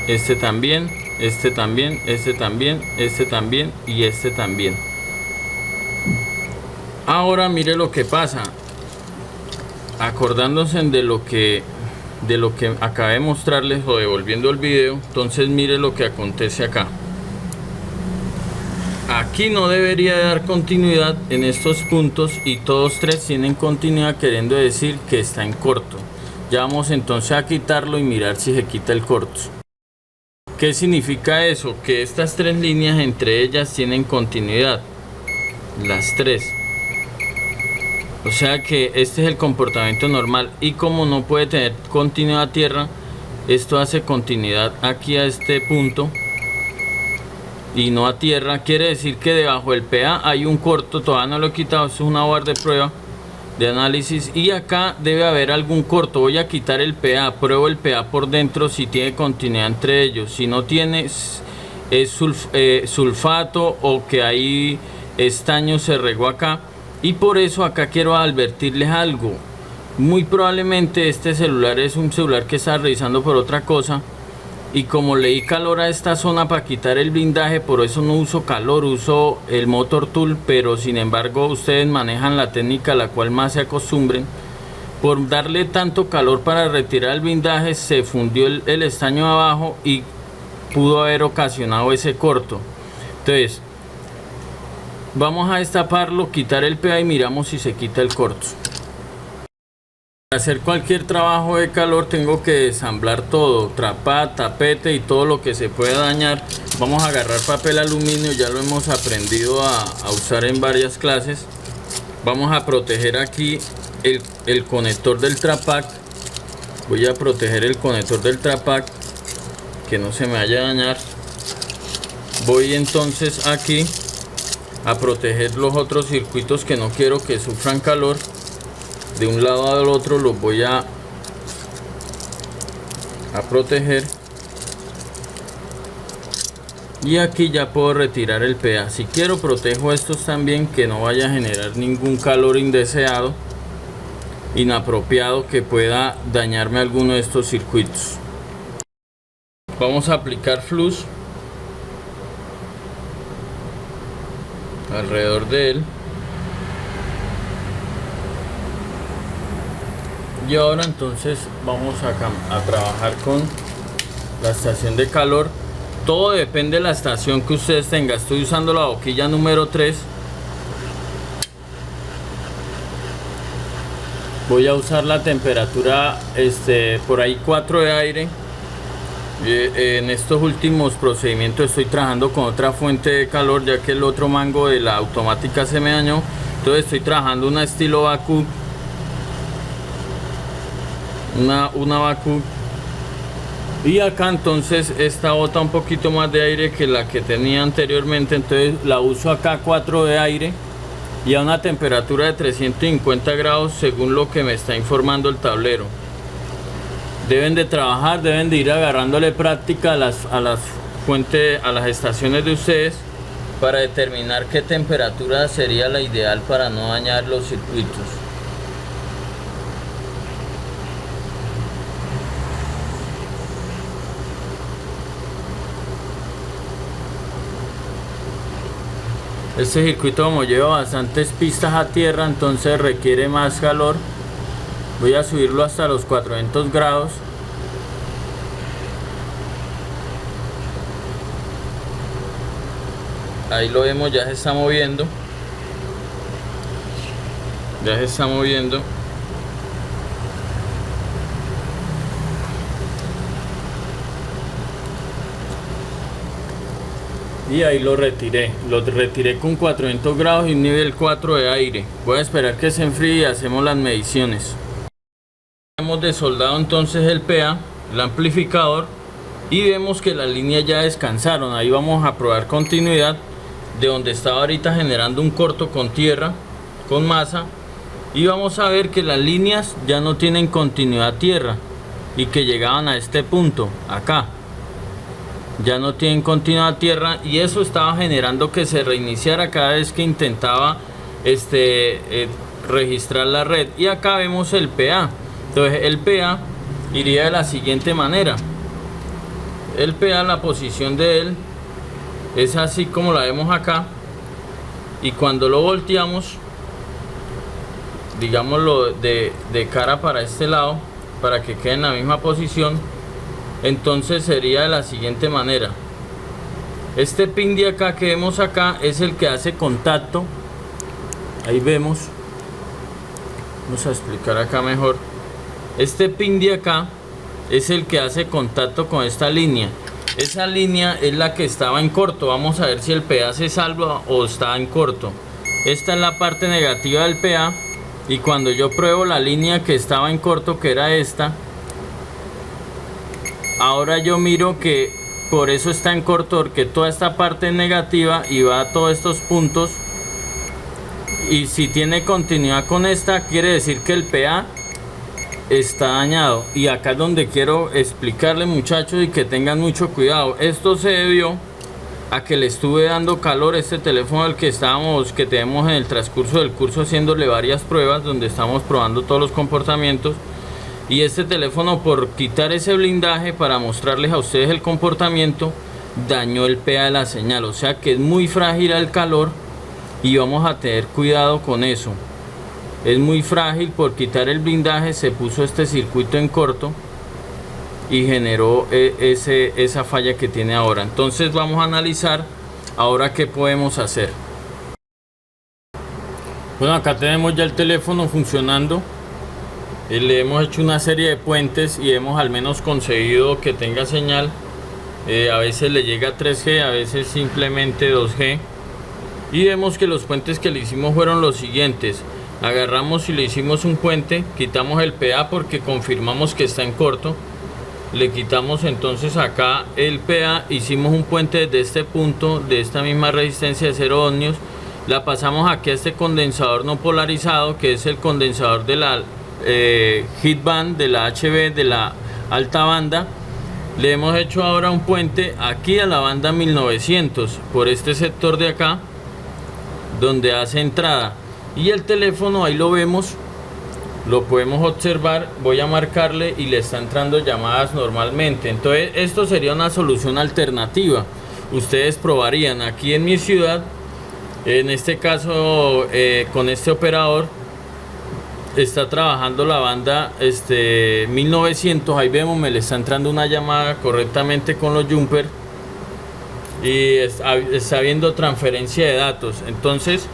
este también, este también, este también, este también y este también. Ahora mire lo que pasa, acordándose de lo que acabé de mostrarles o devolviendo el video. Entonces mire lo que acontece acá. Aquí no debería dar continuidad en estos puntos y todos tres tienen continuidad, queriendo decir que está en corto. Ya vamos entonces a quitarlo y mirar si se quita el corto. ¿Qué significa eso? Que estas tres líneas entre ellas tienen continuidad, las tres. O sea que este es el comportamiento normal, y como no puede tener continuidad a tierra, esto hace continuidad aquí a este punto y no a tierra. Quiere decir que debajo del PA hay un corto, todavía no lo he quitado, esto es una barra de prueba de análisis, y acá debe haber algún corto. Voy a quitar el PA, pruebo el PA por dentro si tiene continuidad entre ellos. Si no tiene, es sulfato o que hay estaño se regó acá, y por eso acá quiero advertirles algo. Muy probablemente este celular es un celular que está revisando por otra cosa, y como le di calor a esta zona para quitar el blindaje, por eso no uso calor, uso el motor tool. Pero sin embargo ustedes manejan la técnica a la cual más se acostumbren. Por darle tanto calor para retirar el blindaje, se fundió el estaño abajo y pudo haber ocasionado ese corto. Entonces vamos a destaparlo, quitar el PA y miramos si se quita el corto. Para hacer cualquier trabajo de calor tengo que desamblar todo, trapar, tapete y todo lo que se pueda dañar. Vamos a agarrar papel aluminio, ya lo hemos aprendido a usar en varias clases. Vamos a proteger aquí el conector del trapac. Voy a proteger el conector del trapac, que no se me vaya a dañar. Voy entonces aquí a proteger los otros circuitos que no quiero que sufran calor. De un lado al otro los voy a proteger, y aquí ya puedo retirar el PA. Si quiero, protejo estos también, que no vaya a generar ningún calor indeseado, inapropiado, que pueda dañarme alguno de estos circuitos. Vamos a aplicar flux alrededor de él. Y ahora entonces vamos a trabajar con la estación de calor. Todo depende de la estación que ustedes tengan. Estoy usando la boquilla número 3. Voy a usar la temperatura por ahí 4 de aire. En estos últimos procedimientos estoy trabajando con otra fuente de calor, ya que el otro mango de la automática se me dañó. Entonces estoy trabajando una estilo Vacuum, una Vacuum, y acá entonces esta bota un poquito más de aire que la que tenía anteriormente, entonces la uso acá 4 de aire y a una temperatura de 350 grados según lo que me está informando el tablero. Deben de trabajar, deben de ir agarrándole práctica a las fuentes, a las estaciones de ustedes, para determinar qué temperatura sería la ideal para no dañar los circuitos. Este circuito, como lleva bastantes pistas a tierra, entonces requiere más calor. Voy a subirlo hasta los 400 grados. Ahí lo vemos, ya se está moviendo. Ya se está moviendo. Y ahí lo retiré con 400 grados y un nivel 4 de aire. Voy a esperar que se enfríe y hacemos las mediciones. Hemos desoldado entonces el PA, el amplificador, y vemos que las líneas ya descansaron. Ahí vamos a probar continuidad de donde estaba ahorita generando un corto con tierra, con masa, y vamos a ver que las líneas ya no tienen continuidad tierra y que llegaban a este punto acá. Ya no tienen continuidad tierra, y eso estaba generando que se reiniciara cada vez que intentaba registrar la red. Y acá vemos el PA. Entonces el PA iría de la siguiente manera. El PA, la posición de él es así como la vemos acá, y cuando lo volteamos, digámoslo de cara para este lado, para que quede en la misma posición, entonces sería de la siguiente manera. Este pin de acá que vemos acá es el que hace contacto. Ahí vemos, vamos a explicar acá mejor. Este pin de acá es el que hace contacto con esta línea. Esa línea es la que estaba en corto. Vamos a ver si el PA se salva o está en corto. Esta es la parte negativa del PA, y cuando yo pruebo la línea que estaba en corto, que era esta, ahora yo miro que por eso está en corto, porque toda esta parte es negativa y va a todos estos puntos, y si tiene continuidad con esta, quiere decir que el PA está dañado. Y acá es donde quiero explicarle, muchachos, y que tengan mucho cuidado. Esto se debió a que le estuve dando calor a este teléfono al que tenemos en el transcurso del curso, haciéndole varias pruebas donde estamos probando todos los comportamientos. Y este teléfono, por quitar ese blindaje para mostrarles a ustedes el comportamiento, dañó el PA de la señal. O sea que es muy frágil al calor y vamos a tener cuidado con eso. Es muy frágil, por quitar el blindaje se puso este circuito en corto y generó esa falla que tiene ahora. Entonces vamos a analizar ahora qué podemos hacer. Bueno, acá tenemos ya el teléfono funcionando. Le hemos hecho una serie de puentes y hemos al menos conseguido que tenga señal. A veces le llega a 3G, a veces simplemente 2G. Y vemos que los puentes que le hicimos fueron los siguientes. Agarramos y le hicimos un puente, quitamos el PA porque confirmamos que está en corto. Le quitamos entonces acá el PA, hicimos un puente desde este punto, de esta misma resistencia de 0 ohmios. La pasamos aquí a este condensador no polarizado, que es el condensador de la heat band, de la HB, de la alta banda. Le hemos hecho ahora un puente aquí a la banda 1900, por este sector de acá, donde hace entrada. Y el teléfono, ahí lo vemos, lo podemos observar. Voy a marcarle y le está entrando llamadas normalmente. Entonces esto sería una solución alternativa. Ustedes probarían aquí en mi ciudad, en este caso con este operador está trabajando la banda 1900. Ahí vemos, me le está entrando una llamada correctamente con los jumper. y está habiendo transferencia de datos. Entonces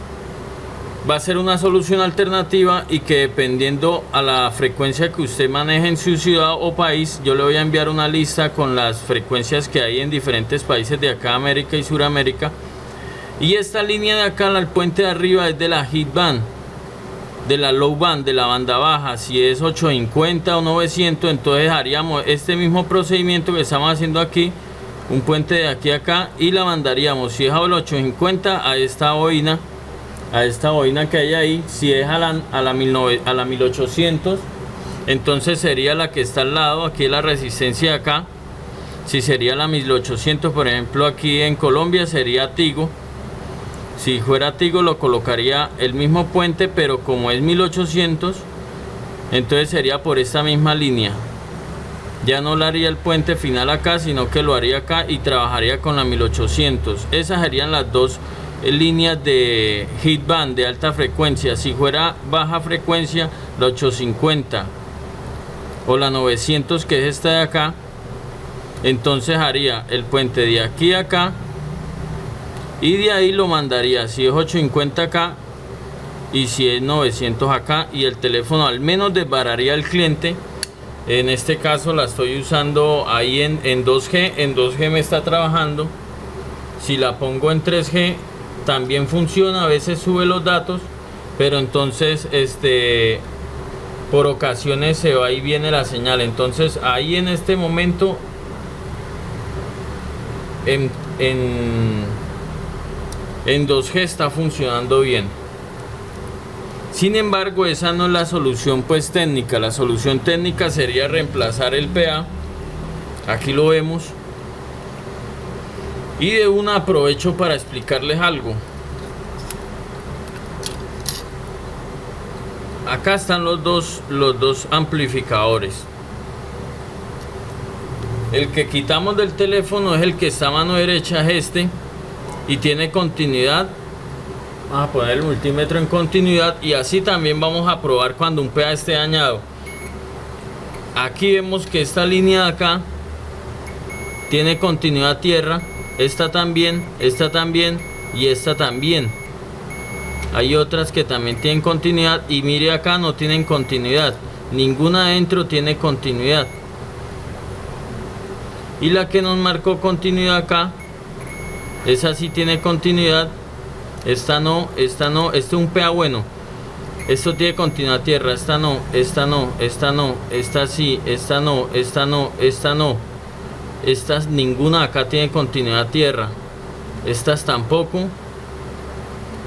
va a ser una solución alternativa y que dependiendo a la frecuencia que usted maneje en su ciudad o país, yo le voy a enviar una lista con las frecuencias que hay en diferentes países de acá, América y Suramérica. Y esta línea de acá, el puente de arriba, es de la hit band, de la low band, de la banda baja. Si es 850 o 900, entonces haríamos este mismo procedimiento que estamos haciendo aquí, un puente de aquí a acá, y la mandaríamos, si es a los 850, a esta bobina que hay ahí. Si es a la 1800, entonces sería la que está al lado, aquí es la resistencia de acá. Si sería la 1800, por ejemplo, aquí en Colombia sería Tigo. Si fuera Tigo lo colocaría el mismo puente, pero como es 1800, entonces sería por esta misma línea. Ya no le haría el puente final acá, sino que lo haría acá y trabajaría con la 1800. Esas serían las dos líneas de hit band de alta frecuencia. Si fuera baja frecuencia, la 850 o la 900, que es esta de acá, entonces haría el puente de aquí a acá y de ahí lo mandaría, si es 850 acá y si es 900 acá, y el teléfono al menos desbararía el cliente. En este caso la estoy usando ahí en 2G. En 2G me está trabajando. Si la pongo en 3G también funciona, a veces sube los datos, pero entonces por ocasiones se va y viene la señal. Entonces ahí en este momento en 2G está funcionando bien. Sin embargo, esa no es la solución pues técnica. La solución técnica sería reemplazar el PA. Aquí lo vemos. Y de una aprovecho para explicarles algo. Acá están los dos amplificadores. El que quitamos del teléfono es el que está a mano derecha, es este, y tiene continuidad. Vamos a poner el multímetro en continuidad y así también vamos a probar cuando un PA esté dañado. Aquí vemos que esta línea de acá tiene continuidad tierra, esta también y esta también. Hay otras que también tienen continuidad y mire acá no tienen continuidad, ninguna adentro tiene continuidad. Y la que nos marcó continuidad acá, esa sí tiene continuidad. Esta no, este es un PA bueno. Esto tiene continuidad tierra, esta no, esta sí, esta no, esta no. Estas ninguna acá tiene continuidad tierra. Estas tampoco.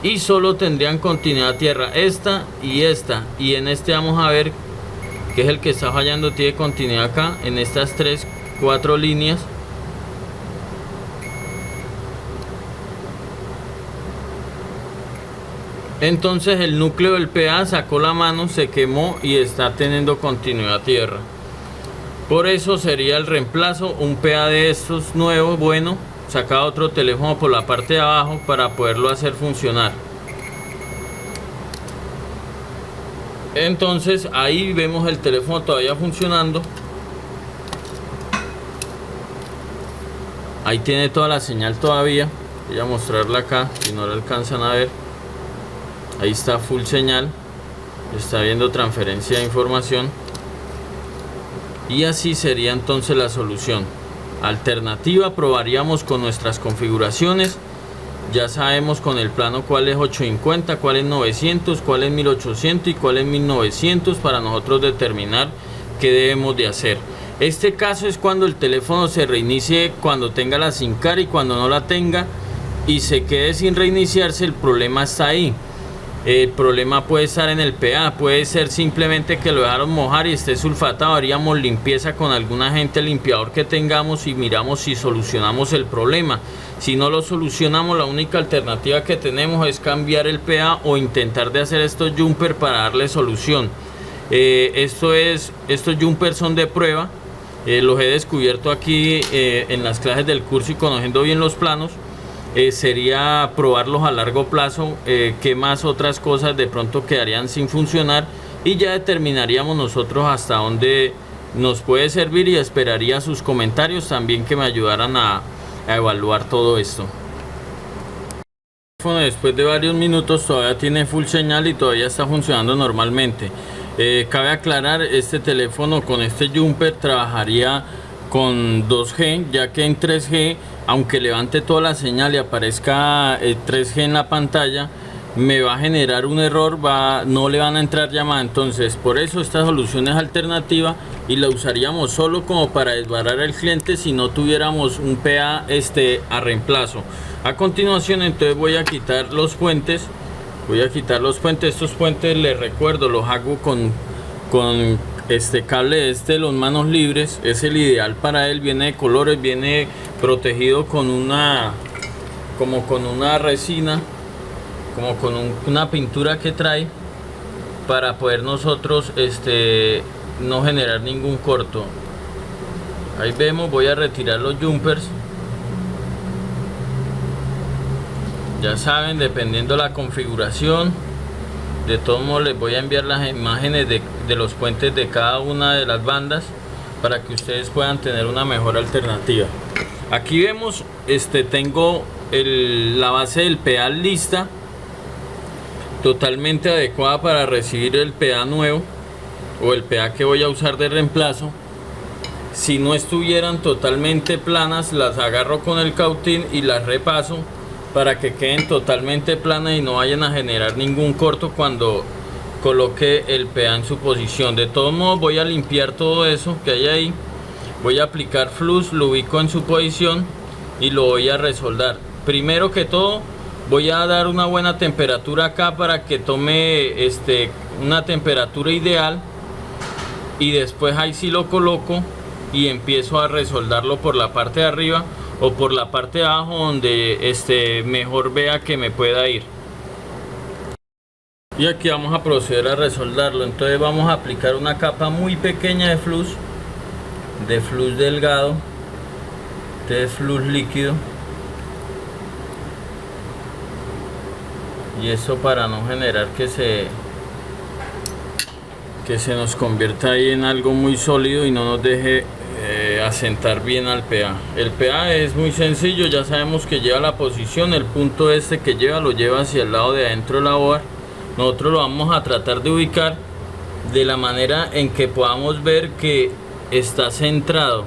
Y solo tendrían continuidad tierra esta. Y en este vamos a ver que es el que está fallando, tiene continuidad acá en estas 4 líneas. Entonces el núcleo del PA sacó la mano, se quemó y está teniendo continuidad tierra. Por eso sería el reemplazo, un PA de estos nuevos, bueno, sacar otro teléfono por la parte de abajo para poderlo hacer funcionar. Entonces ahí vemos el teléfono todavía funcionando. Ahí tiene toda la señal todavía. Voy a mostrarla acá, si no la alcanzan a ver. Ahí está full señal, está viendo transferencia de información. Y así sería entonces la solución. Alternativa, probaríamos con nuestras configuraciones. Ya sabemos con el plano cuál es 850, cuál es 900, cuál es 1800 y cuál es 1900 para nosotros determinar qué debemos de hacer. Este caso es cuando el teléfono se reinicie, cuando tenga la SIM card, y cuando no la tenga y se quede sin reiniciarse, el problema está ahí. El problema puede estar en el PA, puede ser simplemente que lo dejaron mojar y esté sulfatado. Haríamos limpieza con algún agente limpiador que tengamos y miramos si solucionamos el problema. Si no lo solucionamos, la única alternativa que tenemos es cambiar el PA o intentar de hacer estos jumpers para darle solución. Estos jumpers son de prueba, los he descubierto aquí en las clases del curso y conociendo bien los planos. Sería probarlos a largo plazo, qué más otras cosas de pronto quedarían sin funcionar, y ya determinaríamos nosotros hasta dónde nos puede servir, y esperaría sus comentarios también que me ayudaran a a evaluar todo esto. Después de varios minutos todavía tiene full señal y todavía está funcionando normalmente. Cabe aclarar, este teléfono con este jumper trabajaría con 2G, ya que en 3G, aunque levante toda la señal y aparezca 3G en la pantalla, me va a generar un error, no le van a entrar llamadas. Entonces por eso esta solución es alternativa y la usaríamos solo como para desbarrar al cliente si no tuviéramos un PA a reemplazo. A continuación entonces voy a quitar los puentes. Estos puentes, les recuerdo, los hago con cable los manos libres. Es el ideal para él, viene de colores, viene protegido con una resina, como con una pintura que trae, para poder nosotros no generar ningún corto. Ahí vemos, voy a retirar los jumpers. Ya saben, dependiendo de la configuración, de todos modos les voy a enviar las imágenes de los puentes de cada una de las bandas para que ustedes puedan tener una mejor alternativa. Aquí vemos, tengo la base del PA lista, totalmente adecuada para recibir el PA nuevo o el PA que voy a usar de reemplazo. Si no estuvieran totalmente planas, las agarro con el cautín y las repaso para que queden totalmente planas y no vayan a generar ningún corto cuando coloque el PA en su posición. De todos modos voy a limpiar todo eso que hay ahí, voy a aplicar flux, lo ubico en su posición y lo voy a resoldar. Primero que todo voy a dar una buena temperatura acá para que tome una temperatura ideal, y después ahí sí lo coloco y empiezo a resoldarlo por la parte de arriba o por la parte de abajo, donde mejor vea que me pueda ir. Y aquí vamos a proceder a resoldarlo. Entonces vamos a aplicar una capa muy pequeña de flux delgado, de flux líquido, y eso para no generar que se nos convierta ahí en algo muy sólido y no nos deje asentar bien al PA. El PA es muy sencillo, ya sabemos que lleva la posición, el punto que lleva lo lleva hacia el lado de adentro de la board. Nosotros lo vamos a tratar de ubicar de la manera en que podamos ver que está centrado,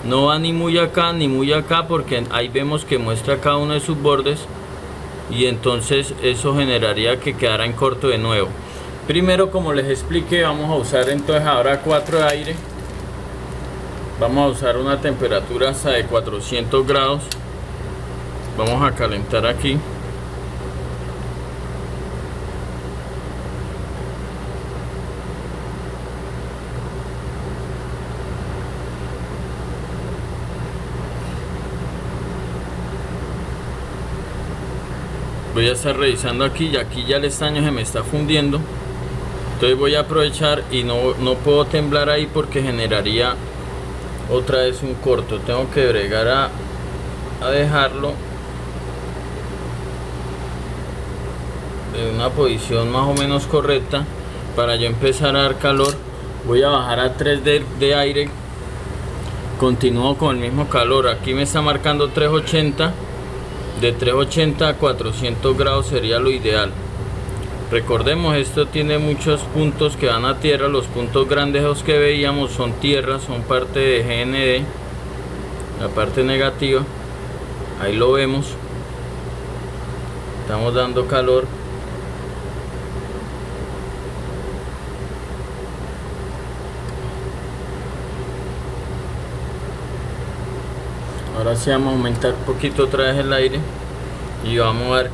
no va ni muy acá ni muy acá, porque ahí vemos que muestra cada uno de sus bordes y entonces eso generaría que quedara en corto de nuevo. Primero, como les expliqué, vamos a usar entonces ahora 4 de aire. Vamos a usar una temperatura hasta de 400 grados. Vamos a calentar aquí. Voy a estar revisando aquí, y aquí ya el estaño se me está fundiendo. Entonces voy a aprovechar y no puedo temblar ahí porque generaría otra vez un corto. Tengo que bregar a dejarlo en una posición más o menos correcta para yo empezar a dar calor. Voy a bajar a 3 de aire, continúo con el mismo calor. Aquí me está marcando 380, de 380 a 400 grados sería lo ideal. Recordemos, esto tiene muchos puntos que van a tierra. Los puntos grandes los que veíamos son tierra, son parte de GND, la parte negativa. Ahí lo vemos, estamos dando calor. Ahora sí vamos a aumentar un poquito otra vez el aire y vamos a dar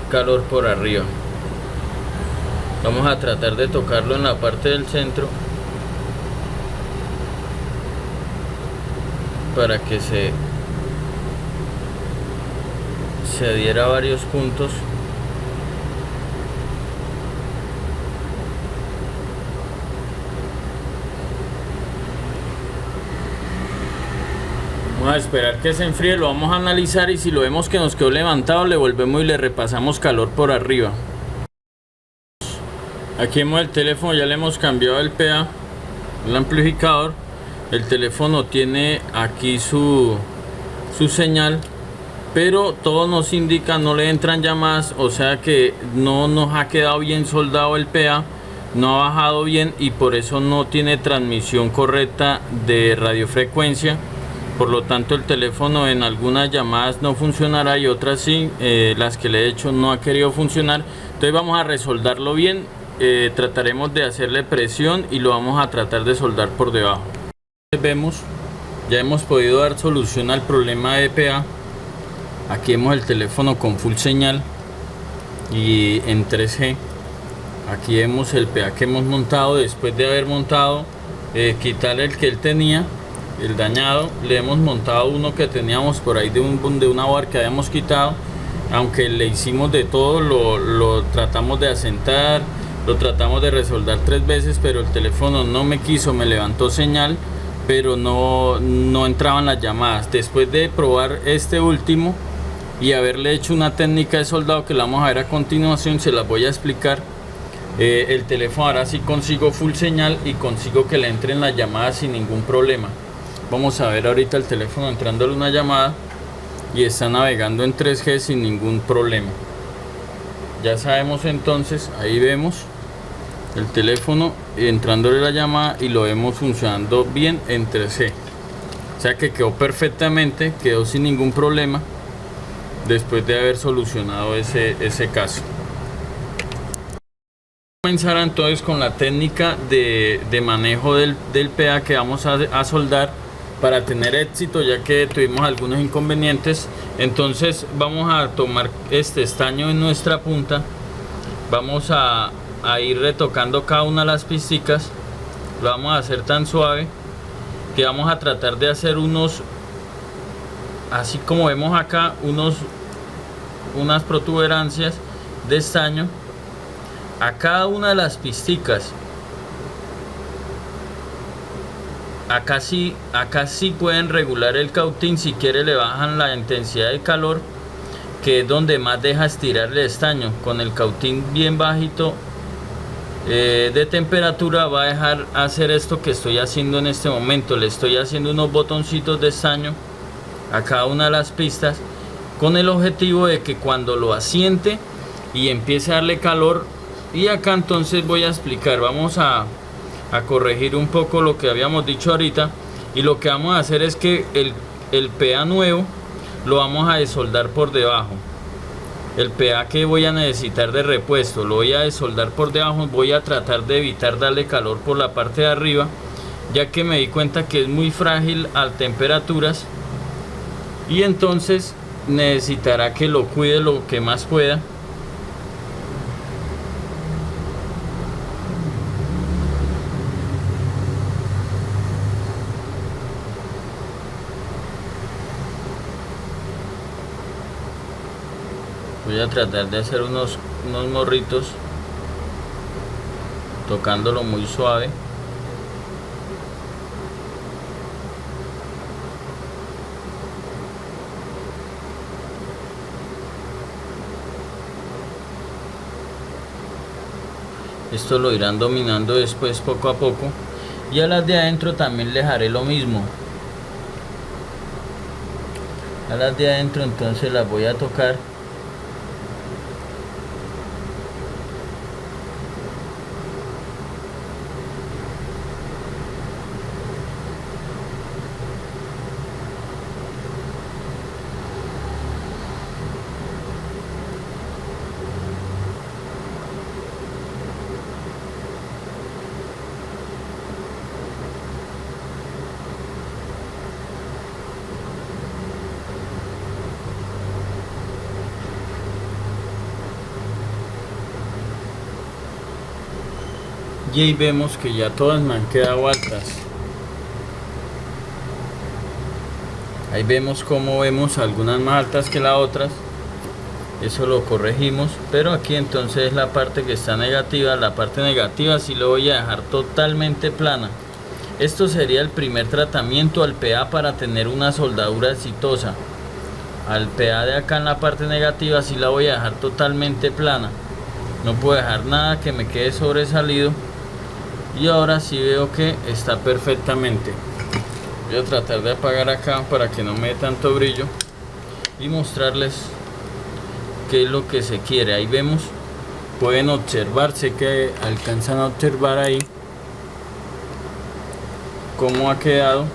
calor por arriba. Vamos a tratar de tocarlo en la parte del centro para que se diera varios puntos. Vamos a esperar que se enfríe, lo vamos a analizar y si lo vemos que nos quedó levantado, le volvemos y le repasamos calor por arriba. Aquí vemos el teléfono, ya le hemos cambiado el PA, el amplificador. El teléfono tiene aquí su su señal, pero todo nos indica no le entran llamadas, o sea que no nos ha quedado bien soldado el PA, no ha bajado bien y por eso no tiene transmisión correcta de radiofrecuencia. Por lo tanto el teléfono en algunas llamadas no funcionará y otras sí, las que le he hecho no ha querido funcionar. Entonces vamos a resoldarlo bien, trataremos de hacerle presión y lo vamos a tratar de soldar por debajo. Vemos, ya hemos podido dar solución al problema de PA. Aquí vemos el teléfono con full señal y en 3G. Aquí vemos el PA que hemos montado. Después de haber montado, quitar el que él tenía, el dañado, le hemos montado uno que teníamos por ahí de una bar que habíamos quitado. Aunque le hicimos de todo, lo tratamos de asentar, lo tratamos de resoldar 3 veces, pero el teléfono no me quiso, me levantó señal, pero no entraban las llamadas. Después de probar este último y haberle hecho una técnica de soldado que la vamos a ver a continuación, se las voy a explicar. El teléfono ahora sí consigo full señal y consigo que le entren las llamadas sin ningún problema. Vamos a ver ahorita el teléfono entrándole una llamada y está navegando en 3G sin ningún problema. Ya sabemos entonces, ahí vemos el teléfono entrándole la llamada y lo vemos funcionando bien en 3G. O sea que quedó perfectamente, quedó sin ningún problema después de haber solucionado ese caso. Comenzar entonces con la técnica de manejo del PA que vamos a soldar para tener éxito, ya que tuvimos algunos inconvenientes. Entonces vamos a tomar este estaño en nuestra punta, vamos a ir retocando cada una de las pisticas, lo vamos a hacer tan suave que vamos a tratar de hacer unos, así como vemos acá, unas protuberancias de estaño a cada una de las pisticas. Acá sí pueden regular el cautín. Si quiere le bajan la intensidad de calor, que es donde más deja estirar el estaño. Con el cautín bien bajito de temperatura va a dejar hacer esto que estoy haciendo en este momento. Le estoy haciendo unos botoncitos de estaño a cada una de las pistas con el objetivo de que cuando lo asiente y empiece a darle calor. Y acá entonces voy a explicar, vamos a corregir un poco lo que habíamos dicho ahorita, y lo que vamos a hacer es que el PA nuevo lo vamos a desoldar por debajo. El PA que voy a necesitar de repuesto lo voy a desoldar por debajo. Voy a tratar de evitar darle calor por la parte de arriba, ya que me di cuenta que es muy frágil a temperaturas y entonces necesitará que lo cuide lo que más pueda. Voy a tratar de hacer unos morritos tocándolo muy suave. Esto lo irán dominando después poco a poco, y a las de adentro también les haré lo mismo. A las de adentro entonces las voy a tocar. Y ahí vemos que ya todas me han quedado altas. Ahí vemos como vemos algunas más altas que las otras. Eso lo corregimos, pero aquí entonces la parte que está negativa, la parte negativa sí lo voy a dejar totalmente plana. Esto sería el primer tratamiento al PA para tener una soldadura exitosa. Al PA de acá en la parte negativa sí la voy a dejar totalmente plana. No puedo dejar nada que me quede sobresalido. Y ahora sí veo que está perfectamente. Voy a tratar de apagar acá para que no me dé tanto brillo y mostrarles qué es lo que se quiere. Ahí vemos, pueden observar, sé que alcanzan a observar ahí cómo ha quedado.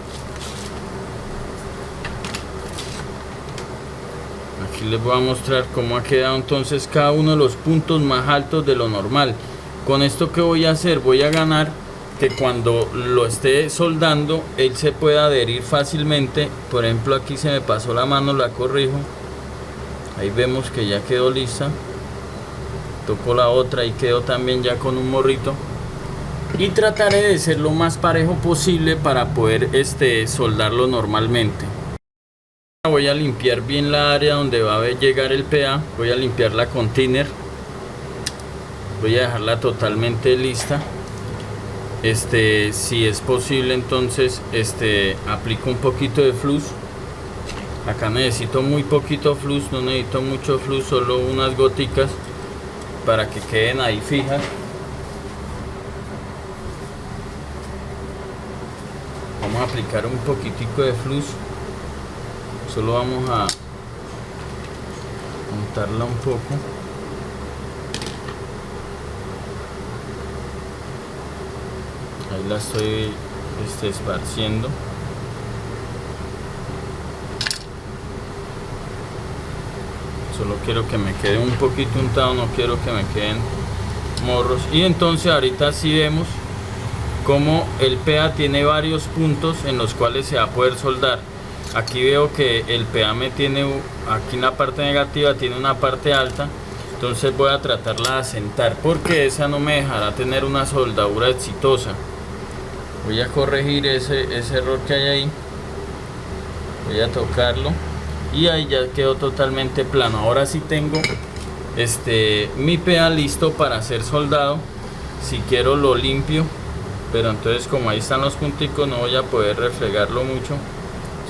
Aquí les voy a mostrar cómo ha quedado entonces cada uno de los puntos más altos de lo normal. Con esto que voy a hacer, voy a ganar que cuando lo esté soldando él se pueda adherir fácilmente. Por ejemplo, aquí se me pasó la mano, la corrijo. Ahí vemos que ya quedó lista. Toco la otra y quedó también ya con un morrito. Y trataré de ser lo más parejo posible para poder soldarlo normalmente. Voy a limpiar bien la área donde va a llegar el PA. Voy a limpiarla con thinner. Voy a dejarla totalmente lista. Si es posible, entonces aplico un poquito de flux. Acá necesito muy poquito flux, no necesito mucho flux, solo unas goticas para que queden ahí fijas. Vamos a aplicar un poquitico de flux, solo vamos a montarla un poco. Ahí la estoy esparciendo. Solo quiero que me quede un poquito untado, no quiero que me queden morros. Y entonces ahorita sí vemos como el PA tiene varios puntos en los cuales se va a poder soldar. Aquí veo que el PA me tiene, aquí en la parte negativa tiene una parte alta. Entonces voy a tratarla de asentar porque esa no me dejará tener una soldadura exitosa. Voy a corregir ese error que hay ahí. Voy a tocarlo y ahí ya quedó totalmente plano. Ahora sí tengo mi PA listo para ser soldado. Si quiero lo limpio, pero entonces como ahí están los punticos no voy a poder refregarlo mucho.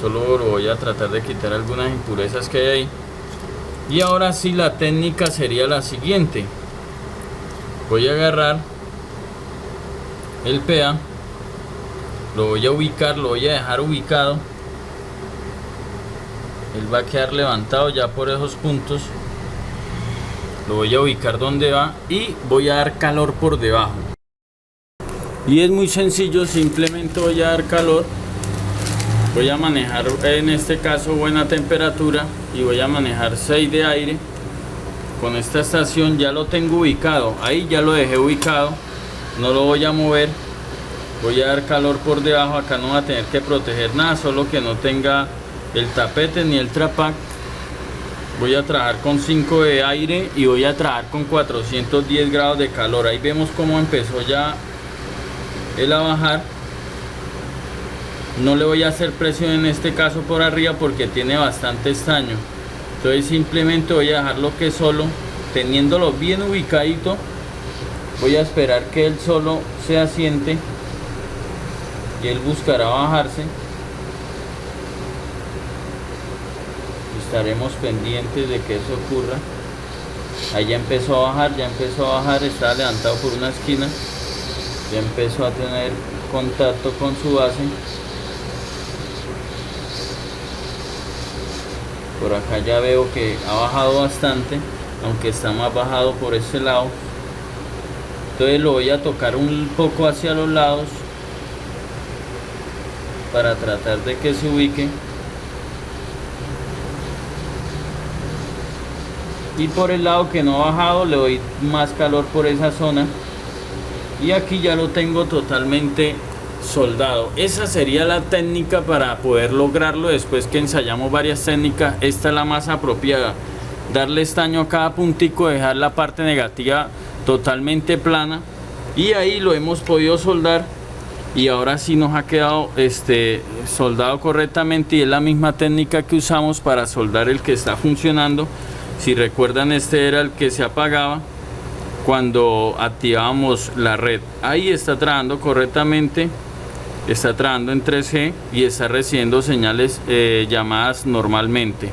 Solo lo voy a tratar de quitar algunas impurezas que hay ahí. Y ahora sí la técnica sería la siguiente. Voy a agarrar el PA, lo voy a ubicar, lo voy a dejar ubicado. Él va a quedar levantado ya por esos puntos. Lo voy a ubicar donde va y voy a dar calor por debajo. Y es muy sencillo, simplemente voy a dar calor. Voy a manejar en este caso buena temperatura y voy a manejar 6 de aire. Con esta estación ya lo tengo ubicado, ahí ya lo dejé ubicado, no lo voy a mover. Voy a dar calor por debajo, acá no va a tener que proteger nada, solo que no tenga el tapete ni el trapac. Voy a trabajar con 5 de aire y voy a trabajar con 410 grados de calor. Ahí vemos cómo empezó ya él a bajar. No le voy a hacer presión en este caso por arriba porque tiene bastante estaño. Entonces simplemente voy a dejarlo que solo, teniéndolo bien ubicadito, voy a esperar que él solo se asiente y él buscará bajarse. Estaremos pendientes de que eso ocurra. Ahí ya empezó a bajar, está levantado por una esquina, ya empezó a tener contacto con su base. Por acá ya veo que ha bajado bastante, aunque está más bajado por este lado. Entonces lo voy a tocar un poco hacia los lados para tratar de que se ubique. Y por el lado que no ha bajado le doy más calor por esa zona. Y aquí ya lo tengo totalmente soldado. Esa sería la técnica para poder lograrlo. Después que ensayamos varias técnicas, esta es la más apropiada. Darle estaño a cada puntico, dejar la parte negativa totalmente plana. Y ahí lo hemos podido soldar. Y ahora sí nos ha quedado soldado correctamente. Y es la misma técnica que usamos para soldar el que está funcionando. Si recuerdan, este era el que se apagaba cuando activábamos la red. Ahí está trabajando correctamente, está trabajando en 3G y está recibiendo señales llamadas normalmente.